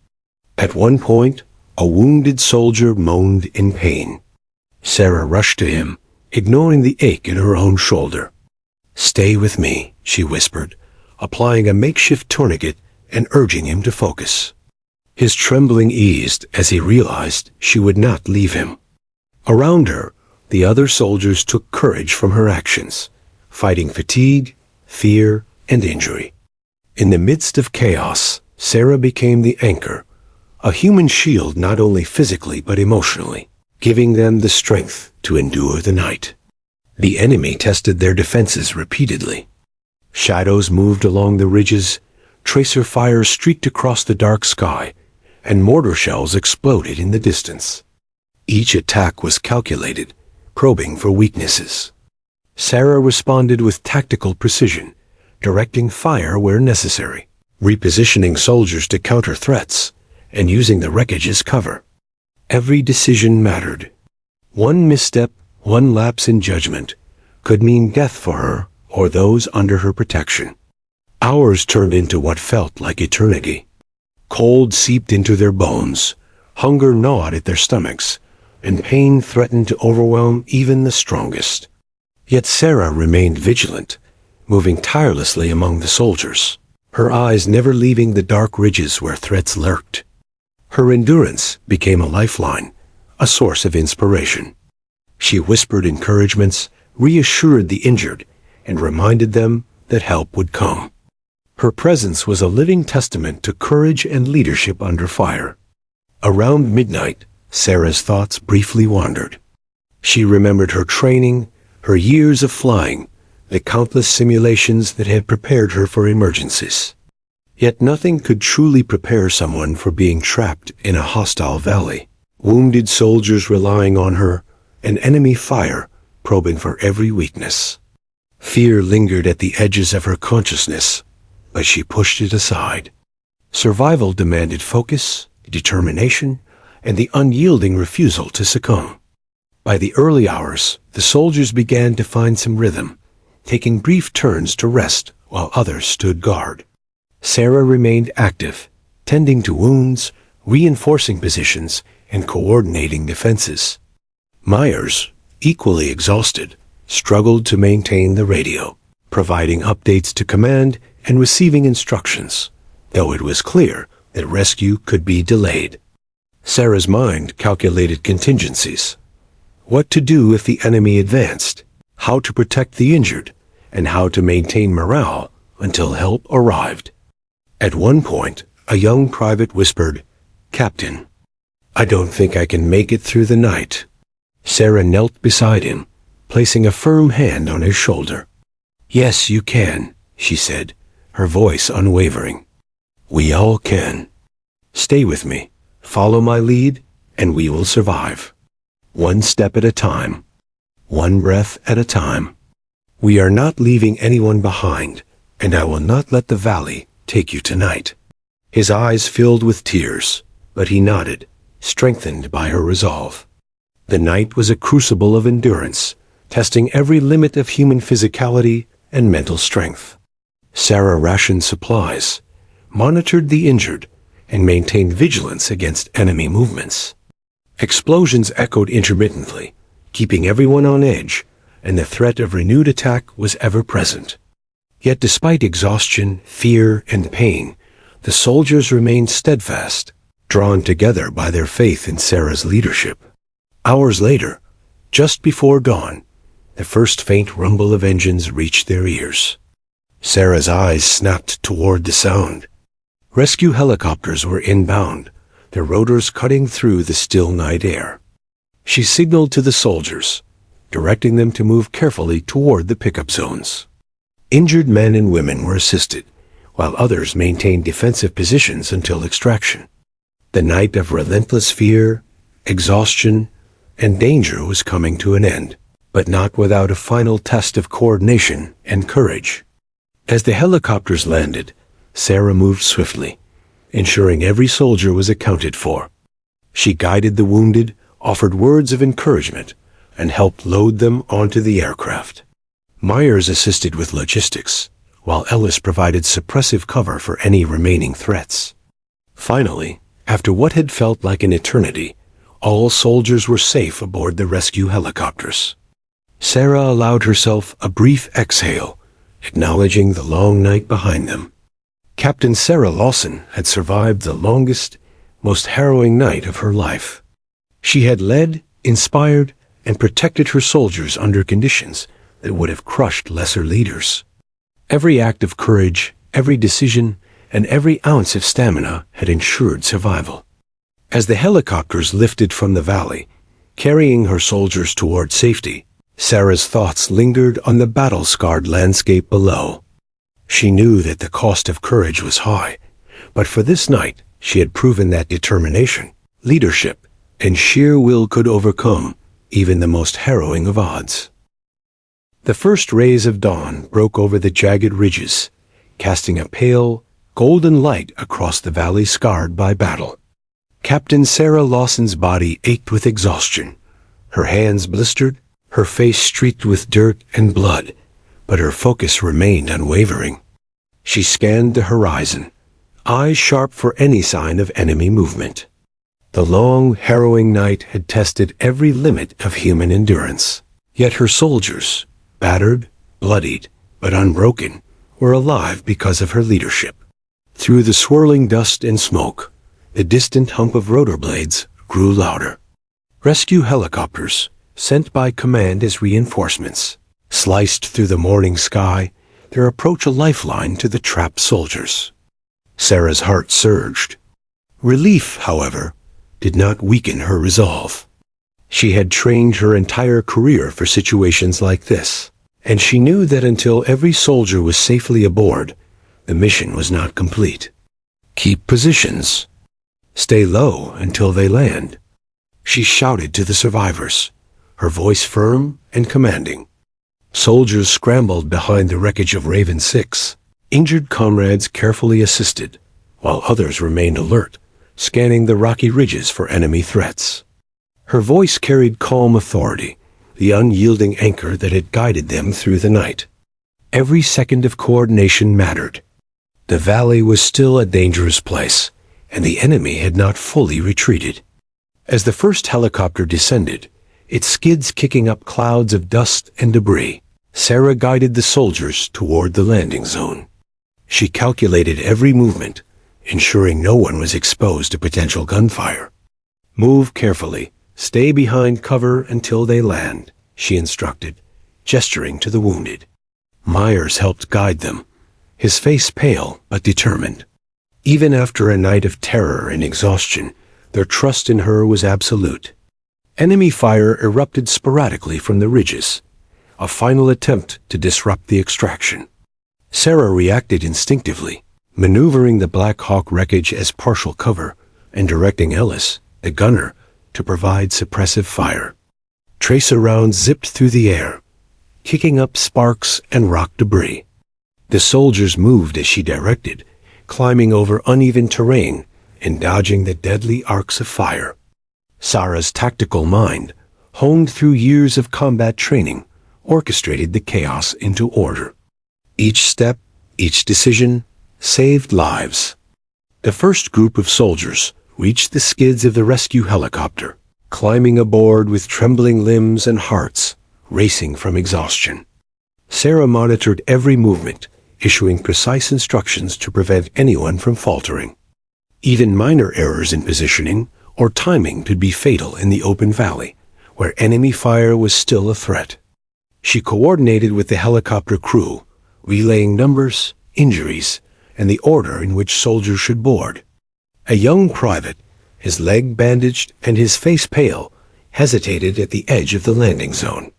At one point, a wounded soldier moaned in pain. Sarah rushed to him, ignoring the ache in her own shoulder. "Stay with me," she whispered, applying a makeshift tourniquet and urging him to focus. His trembling eased as he realized she would not leave him. Around her, the other soldiers took courage from her actions, fighting fatigue, fear, and injury. In the midst of chaos, Sarah became the anchor, a human shield not only physically but emotionally, giving them the strength to endure the night. The enemy tested their defenses repeatedly. Shadows moved along the ridges, tracer fire streaked across the dark sky, and mortar shells exploded in the distance. Each attack was calculated, probing for weaknesses. Sarah responded with tactical precision, directing fire where necessary, repositioning soldiers to counter threats, and using the wreckage as cover. Every decision mattered. One misstep, one lapse in judgment, could mean death for her or those under her protection. Hours turned into what felt like eternity. Cold seeped into their bones, hunger gnawed at their stomachs, and pain threatened to overwhelm even the strongest. Yet Sarah remained vigilant, moving tirelessly among the soldiers, her eyes never leaving the dark ridges where threats lurked. Her endurance became a lifeline, a source of inspiration. She whispered encouragements, reassured the injured, and reminded them that help would come. Her presence was a living testament to courage and leadership under fire. Around midnight, Sarah's thoughts briefly wandered. She remembered her training, her years of flying, the countless simulations that had prepared her for emergencies. Yet nothing could truly prepare someone for being trapped in a hostile valley. Wounded soldiers relying on her, and enemy fire probing for every weakness. Fear lingered at the edges of her consciousness, but she pushed it aside. Survival demanded focus, determination, and the unyielding refusal to succumb. By the early hours, the soldiers began to find some rhythm, taking brief turns to rest while others stood guard. Sarah remained active, tending to wounds, reinforcing positions, and coordinating defenses. Myers, equally exhausted, struggled to maintain the radio, providing updates to command and receiving instructions, though it was clear that rescue could be delayed. Sarah's mind calculated contingencies. What to do if the enemy advanced, how to protect the injured, and how to maintain morale until help arrived. At one point, a young private whispered, "Captain, I don't think I can make it through the night." Sarah knelt beside him, placing a firm hand on his shoulder. "Yes, you can," she said, her voice unwavering. "We all can. Stay with me, follow my lead, and we will survive. One step at a time, one breath at a time. We are not leaving anyone behind, and I will not let the valley take you tonight." His eyes filled with tears, but he nodded, strengthened by her resolve. The night was a crucible of endurance, testing every limit of human physicality and mental strength. Sarah rationed supplies, monitored the injured, and maintained vigilance against enemy movements. Explosions echoed intermittently, keeping everyone on edge, and the threat of renewed attack was ever present. Yet despite exhaustion, fear, and pain, the soldiers remained steadfast, drawn together by their faith in Sarah's leadership. Hours later, just before dawn, the first faint rumble of engines reached their ears. Sarah's eyes snapped toward the sound. Rescue helicopters were inbound, their rotors cutting through the still night air. She signaled to the soldiers, directing them to move carefully toward the pickup zones. Injured men and women were assisted, while others maintained defensive positions until extraction. The night of relentless fear, exhaustion, and danger was coming to an end, but not without a final test of coordination and courage. As the helicopters landed, Sarah moved swiftly, ensuring every soldier was accounted for. She guided the wounded, offered words of encouragement, and helped load them onto the aircraft. Myers assisted with logistics, while Ellis provided suppressive cover for any remaining threats. Finally, after what had felt like an eternity, all soldiers were safe aboard the rescue helicopters. Sarah allowed herself a brief exhale, acknowledging the long night behind them. Captain Sarah Lawson had survived the longest, most harrowing night of her life. She had led, inspired, and protected her soldiers under conditions that would have crushed lesser leaders. Every act of courage, every decision, and every ounce of stamina had ensured survival. As the helicopters lifted from the valley, carrying her soldiers toward safety, Sarah's thoughts lingered on the battle-scarred landscape below. She knew that the cost of courage was high, but for this night she had proven that determination, leadership, and sheer will could overcome even the most harrowing of odds. The first rays of dawn broke over the jagged ridges, casting a pale, golden light across the valley scarred by battle. Captain Sarah Lawson's body ached with exhaustion. Her hands blistered, her face streaked with dirt and blood, but her focus remained unwavering. She scanned the horizon, eyes sharp for any sign of enemy movement. The long, harrowing night had tested every limit of human endurance. Yet her soldiers, battered, bloodied, but unbroken, were alive because of her leadership. Through the swirling dust and smoke, the distant hump of rotor blades grew louder. Rescue helicopters, sent by command as reinforcements, sliced through the morning sky, their approach a lifeline to the trapped soldiers. Sarah's heart surged. Relief, however, did not weaken her resolve. She had trained her entire career for situations like this, and she knew that until every soldier was safely aboard, the mission was not complete. Keep positions. Stay low until they land. She shouted to the survivors, her voice firm and commanding. Soldiers scrambled behind the wreckage of Raven 6. Injured comrades carefully assisted, while others remained alert, scanning the rocky ridges for enemy threats. Her voice carried calm authority, the unyielding anchor that had guided them through the night. Every second of coordination mattered. The valley was still a dangerous place, and the enemy had not fully retreated. As the first helicopter descended, its skids kicking up clouds of dust and debris, Sarah guided the soldiers toward the landing zone. She calculated every movement, ensuring no one was exposed to potential gunfire. Move carefully. Stay behind cover until they land, she instructed, gesturing to the wounded. Myers helped guide them, his face pale but determined. Even after a night of terror and exhaustion, their trust in her was absolute. Enemy fire erupted sporadically from the ridges, a final attempt to disrupt the extraction. Sarah reacted instinctively, maneuvering the Black Hawk wreckage as partial cover and directing Ellis, the gunner, to provide suppressive fire. Tracer rounds zipped through the air, kicking up sparks and rock debris. The soldiers moved as she directed, climbing over uneven terrain and dodging the deadly arcs of fire. Sarah's tactical mind, honed through years of combat training, orchestrated the chaos into order. Each step, each decision, saved lives. The first group of soldiers reached the skids of the rescue helicopter, climbing aboard with trembling limbs and hearts racing from exhaustion. Sarah monitored every movement, issuing precise instructions to prevent anyone from faltering. Even minor errors in positioning or timing could be fatal in the open valley, where enemy fire was still a threat. She coordinated with the helicopter crew, relaying numbers, injuries, and the order in which soldiers should board. A young private, his leg bandaged and his face pale, hesitated at the edge of the landing zone.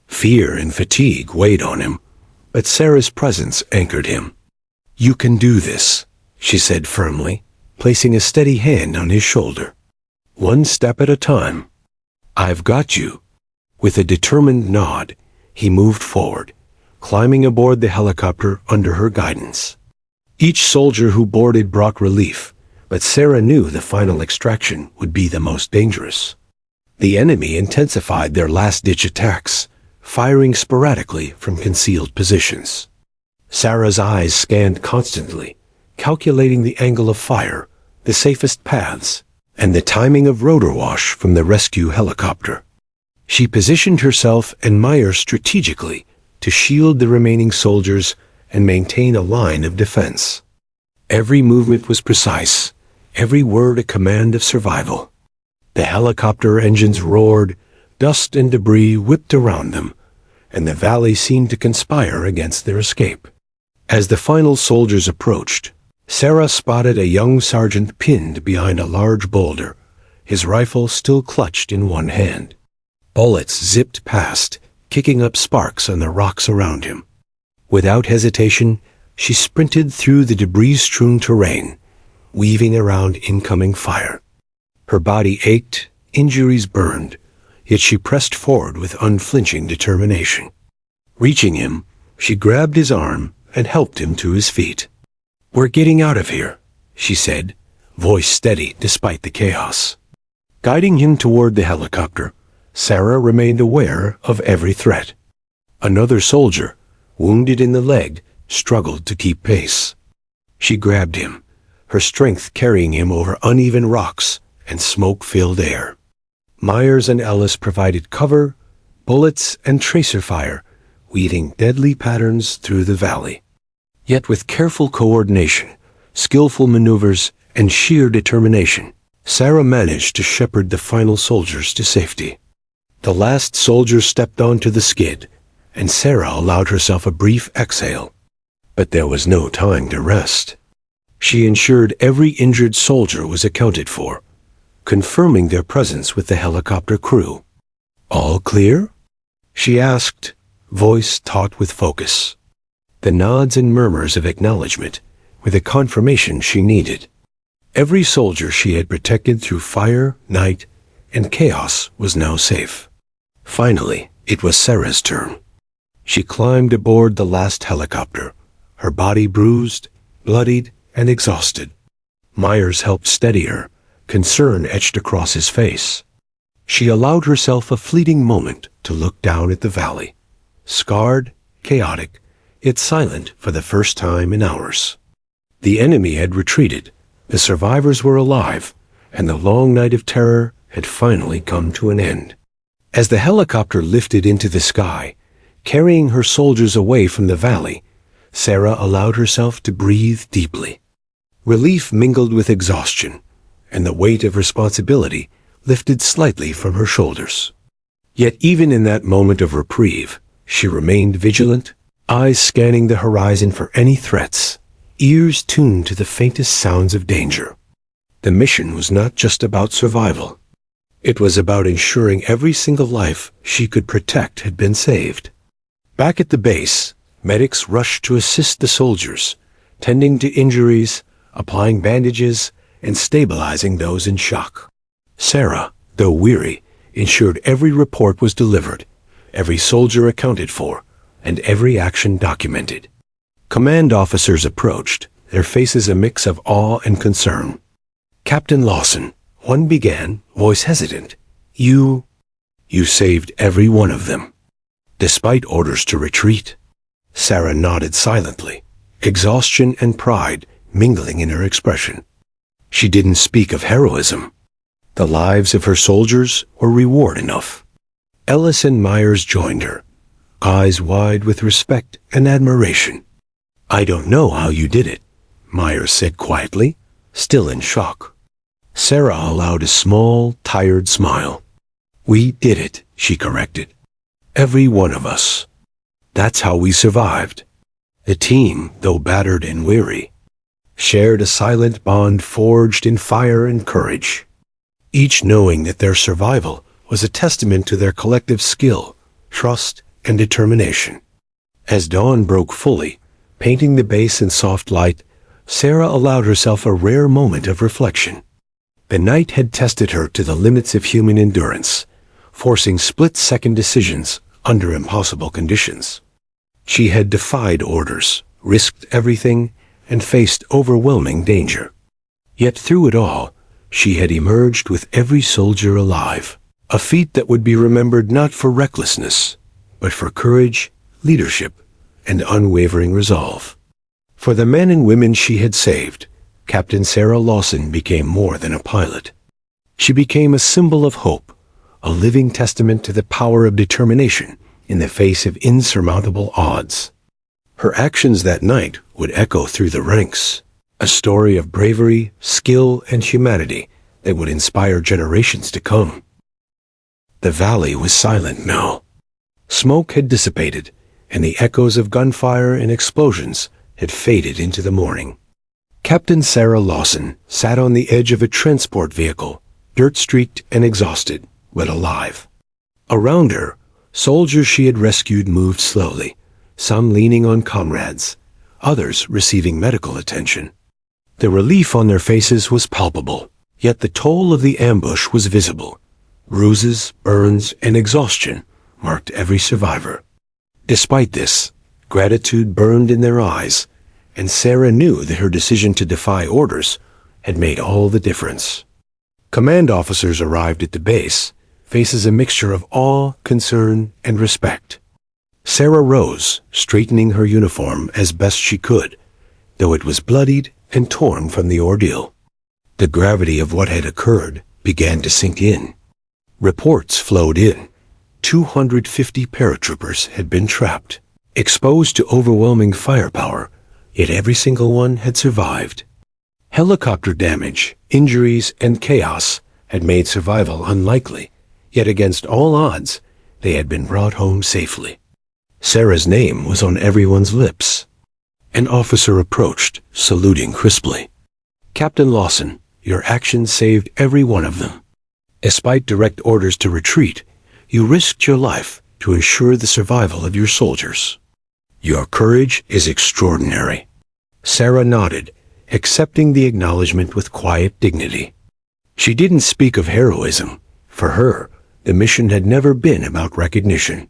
Fear and fatigue weighed on him, but Sarah's presence anchored him. "You can do this," she said firmly, placing a steady hand on his shoulder. "One step at a time. I've got you." With a determined nod, he moved forward, climbing aboard the helicopter under her guidance. Each soldier who boarded brought relief, but Sarah knew the final extraction would be the most dangerous. The enemy intensified their last-ditch attacks, firing sporadically from concealed positions. Sarah's eyes scanned constantly, calculating the angle of fire, the safest paths, and the timing of rotor wash from the rescue helicopter. She positioned herself and Myers strategically to shield the remaining soldiers and maintain a line of defense. Every movement was precise, every word a command of survival. The helicopter engines roared, dust and debris whipped around them, and the valley seemed to conspire against their escape. As the final soldiers approached, Sarah spotted a young sergeant pinned behind a large boulder, his rifle still clutched in one hand. Bullets zipped past, kicking up sparks on the rocks around him. Without hesitation, she sprinted through the debris-strewn terrain, weaving around incoming fire. Her body ached, injuries burned, yet she pressed forward with unflinching determination. Reaching him, she grabbed his arm and helped him to his feet. "We're getting out of here," she said, voice steady despite the chaos. Guiding him toward the helicopter, Sarah remained aware of every threat. Another soldier, wounded in the leg, struggled to keep pace. She grabbed him, her strength carrying him over uneven rocks and smoke-filled air. Myers and Ellis provided cover, bullets, and tracer fire, weaving deadly patterns through the valley. Yet with careful coordination, skillful maneuvers, and sheer determination, Sarah managed to shepherd the final soldiers to safety. The last soldier stepped onto the skid, and Sarah allowed herself a brief exhale. But there was no time to rest. She ensured every injured soldier was accounted for, confirming their presence with the helicopter crew. "All clear?" she asked, voice taut with focus. The nods and murmurs of acknowledgement were the confirmation she needed. Every soldier she had protected through fire, night, and chaos was now safe. Finally, it was Sarah's turn. She climbed aboard the last helicopter, her body bruised, bloodied, and exhausted. Myers helped steady her, concern etched across his face. She allowed herself a fleeting moment to look down at the valley, scarred, chaotic, yet silent for the first time in hours. The enemy had retreated, the survivors were alive, and the long night of terror had finally come to an end. As the helicopter lifted into the sky, carrying her soldiers away from the valley, Sarah allowed herself to breathe deeply. Relief mingled with exhaustion, and the weight of responsibility lifted slightly from her shoulders. Yet even in that moment of reprieve, she remained vigilant, eyes scanning the horizon for any threats, ears tuned to the faintest sounds of danger. The mission was not just about survival. It was about ensuring every single life she could protect had been saved. Back at the base, medics rushed to assist the soldiers, tending to injuries, applying bandages, and stabilizing those in shock. Sarah, though weary, ensured every report was delivered, every soldier accounted for, and every action documented. Command officers approached, their faces a mix of awe and concern. "Captain Lawson," one began, voice hesitant, You saved every one of them, despite orders to retreat." Sarah nodded silently, exhaustion and pride mingling in her expression. She didn't speak of heroism. The lives of her soldiers were reward enough. Ellis and Myers joined her, eyes wide with respect and admiration. "I don't know how you did it," Myers said quietly, still in shock. Sarah allowed a small, tired smile. "We did it," she corrected. "Every one of us. That's how we survived." The team, though battered and weary, shared a silent bond forged in fire and courage, each knowing that their survival was a testament to their collective skill, trust, and determination. As dawn broke fully, painting the base in soft light, Sarah allowed herself a rare moment of reflection. The night had tested her to the limits of human endurance, forcing split-second decisions under impossible conditions. She had defied orders, risked everything, and faced overwhelming danger. Yet through it all, she had emerged with every soldier alive, a feat that would be remembered not for recklessness, but for courage, leadership, and unwavering resolve. For the men and women she had saved, Captain Sarah Lawson became more than a pilot. She became a symbol of hope, a living testament to the power of determination in the face of insurmountable odds. Her actions that night would echo through the ranks, a story of bravery, skill, and humanity that would inspire generations to come. The valley was silent now. Smoke had dissipated, and the echoes of gunfire and explosions had faded into the morning. Captain Sarah Lawson sat on the edge of a transport vehicle, dirt-streaked and exhausted, but alive. Around her, soldiers she had rescued moved slowly, some leaning on comrades, others receiving medical attention. The relief on their faces was palpable, yet the toll of the ambush was visible. Bruises, burns, and exhaustion marked every survivor. Despite this, gratitude burned in their eyes, and Sarah knew that her decision to defy orders had made all the difference. Command officers arrived at the base, faces a mixture of awe, concern, and respect. Sarah rose, straightening her uniform as best she could, though it was bloodied and torn from the ordeal. The gravity of what had occurred began to sink in. Reports flowed in. 250 paratroopers had been trapped, exposed to overwhelming firepower, yet every single one had survived. Helicopter damage, injuries, and chaos had made survival unlikely, Yet against all odds, they had been brought home safely. Sarah's name was on everyone's lips. An officer approached, saluting crisply. "Captain Lawson, your actions saved every one of them. Despite direct orders to retreat, you risked your life to ensure the survival of your soldiers. Your courage is extraordinary." Sarah nodded, accepting the acknowledgement with quiet dignity. She didn't speak of heroism. For her, the mission had never been about recognition.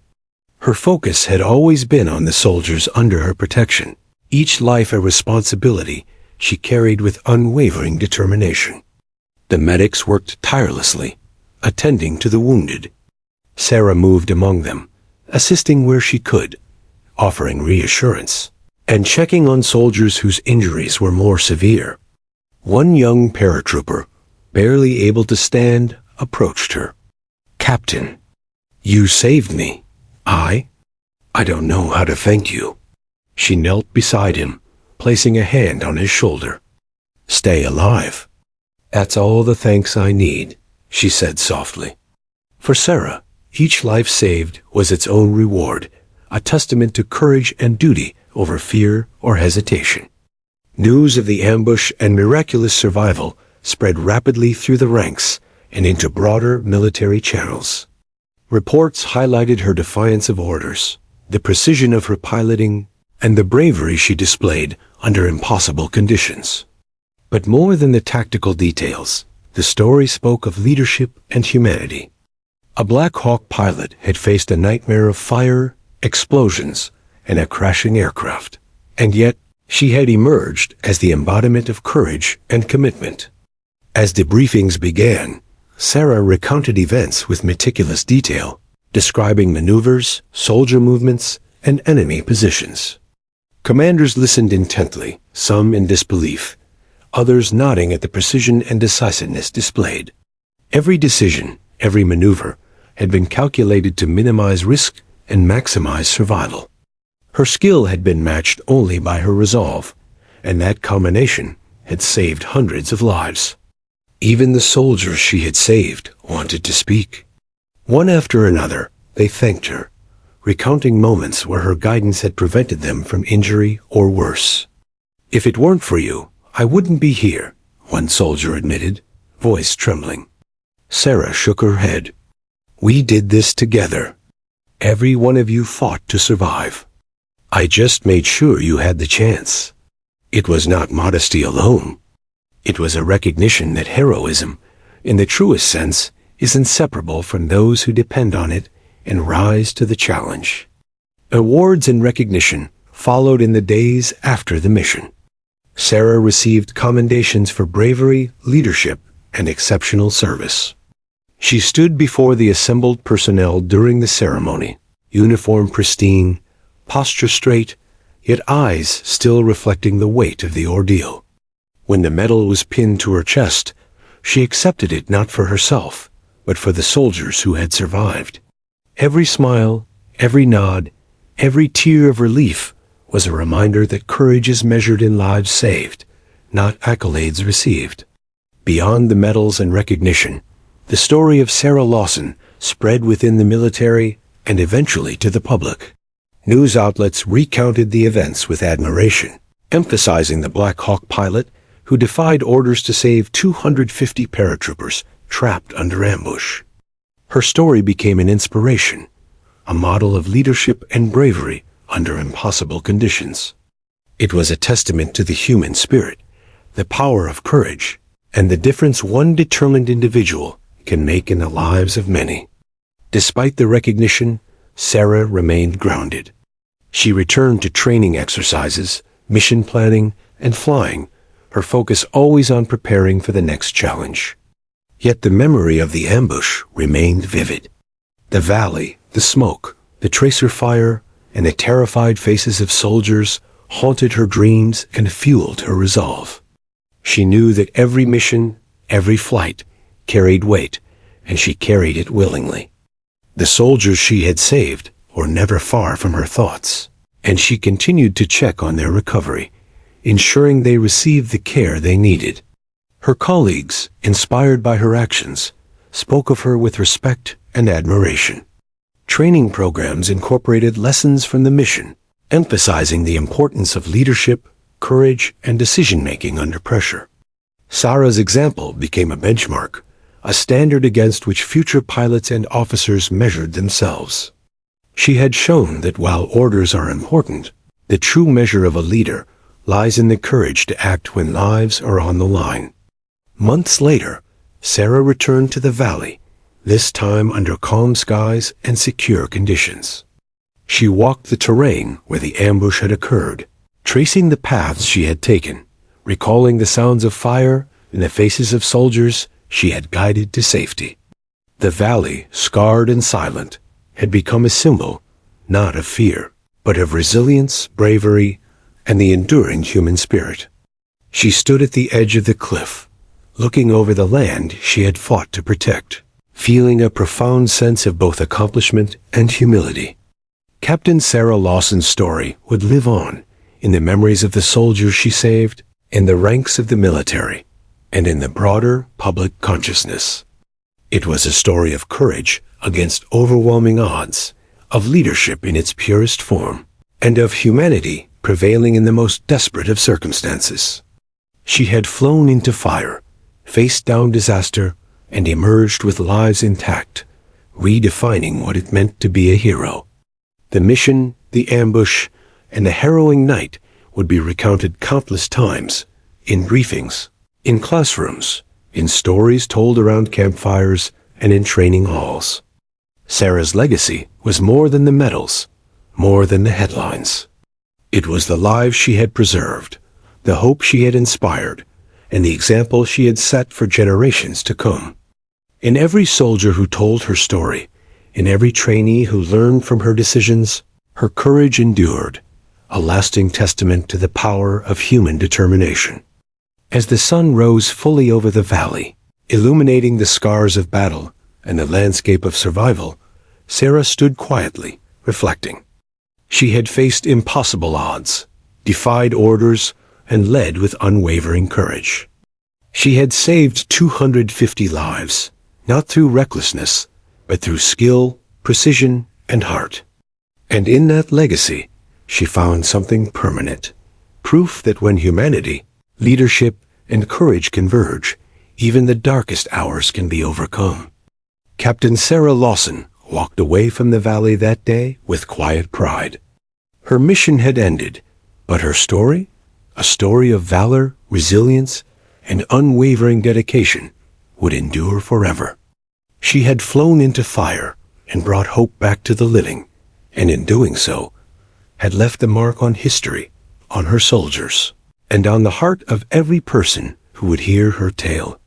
Her focus had always been on the soldiers under her protection, each life a responsibility she carried with unwavering determination. The medics worked tirelessly, attending to the wounded. Sarah moved among them, assisting where she could, offering reassurance, and checking on soldiers whose injuries were more severe. One young paratrooper, barely able to stand, approached her. "Captain, you saved me. I don't know how to thank you." She knelt beside him, placing a hand on his shoulder. "Stay alive. That's all the thanks I need," she said softly. For Sarah, each life saved was its own reward, a testament to courage and duty over fear or hesitation. News of the ambush and miraculous survival spread rapidly through the ranks and into broader military channels. Reports highlighted her defiance of orders, the precision of her piloting, and the bravery she displayed under impossible conditions. But more than the tactical details, the story spoke of leadership and humanity. A Black Hawk pilot had faced a nightmare of fire, explosions, and a crashing aircraft, and yet she had emerged as the embodiment of courage and commitment. As debriefings began, Sarah recounted events with meticulous detail, describing maneuvers, soldier movements, and enemy positions. Commanders listened intently, some in disbelief, others nodding at the precision and decisiveness displayed. Every decision, every maneuver, had been calculated to minimize risk and maximize survival. Her skill had been matched only by her resolve, and that combination had saved hundreds of lives. Even the soldiers she had saved wanted to speak. One after another, they thanked her, recounting moments where her guidance had prevented them from injury or worse. "If it weren't for you, I wouldn't be here," one soldier admitted, voice trembling. Sarah shook her head. "We did this together. Every one of you fought to survive. I just made sure you had the chance." It was not modesty alone. It was a recognition that heroism, in the truest sense, is inseparable from those who depend on it and rise to the challenge. Awards and recognition followed in the days after the mission. Sarah received commendations for bravery, leadership, and exceptional service. She stood before the assembled personnel during the ceremony, uniform pristine, posture straight, yet eyes still reflecting the weight of the ordeal. When the medal was pinned to her chest, she accepted it not for herself, but for the soldiers who had survived. Every smile, every nod, every tear of relief was a reminder that courage is measured in lives saved, not accolades received. Beyond the medals and recognition, the story of Sarah Lawson spread within the military and eventually to the public. News outlets recounted the events with admiration, emphasizing the Black Hawk pilot who defied orders to save 250 paratroopers trapped under ambush. Her story became an inspiration, a model of leadership and bravery under impossible conditions. It was a testament to the human spirit, the power of courage, and the difference one determined individual can make in the lives of many. Despite the recognition, Sarah remained grounded. She returned to training exercises, mission planning, and flying, her focus always on preparing for the next challenge. Yet the memory of the ambush remained vivid. The valley, the smoke, the tracer fire, and the terrified faces of soldiers haunted her dreams and fueled her resolve. She knew that every mission, every flight, carried weight, and she carried it willingly. The soldiers she had saved were never far from her thoughts, and she continued to check on their recovery, ensuring they received the care they needed. Her colleagues, inspired by her actions, spoke of her with respect and admiration. Training programs incorporated lessons from the mission, emphasizing the importance of leadership, courage, and decision-making under pressure. Sarah's example became a benchmark, a standard against which future pilots and officers measured themselves. She had shown that while orders are important, the true measure of a leader lies in the courage to act when lives are on the line. Months later, Sarah returned to the valley, this time under calm skies and secure conditions. She walked the terrain where the ambush had occurred, tracing the paths she had taken, recalling the sounds of fire and the faces of soldiers she had guided to safety. The valley, scarred and silent, had become a symbol, not of fear, but of resilience, bravery, and the enduring human spirit. She stood at the edge of the cliff, looking over the land she had fought to protect, feeling a profound sense of both accomplishment and humility. Captain Sarah Lawson's story would live on in the memories of the soldiers she saved, in the ranks of the military, and in the broader public consciousness. It was a story of courage against overwhelming odds, of leadership in its purest form, and of humanity prevailing in the most desperate of circumstances. She had flown into fire, faced down disaster, and emerged with lives intact, redefining what it meant to be a hero. The mission, the ambush, and the harrowing night would be recounted countless times, in briefings, in classrooms, in stories told around campfires, and in training halls. Sarah's legacy was more than the medals, more than the headlines. It was the lives she had preserved, the hope she had inspired, and the example she had set for generations to come. In every soldier who told her story, in every trainee who learned from her decisions, her courage endured, a lasting testament to the power of human determination. As the sun rose fully over the valley, illuminating the scars of battle and the landscape of survival, Sarah stood quietly, reflecting. She had faced impossible odds, defied orders, and led with unwavering courage. She had saved 250 lives, not through recklessness, but through skill, precision, and heart. And in that legacy, she found something permanent, proof that when humanity, leadership, and courage converge, even the darkest hours can be overcome. Captain Sarah Lawson walked away from the valley that day with quiet pride. Her mission had ended, but her story, a story of valor, resilience, and unwavering dedication, would endure forever. She had flown into fire and brought hope back to the living, and in doing so, had left the mark on history, on her soldiers, and on the heart of every person who would hear her tale.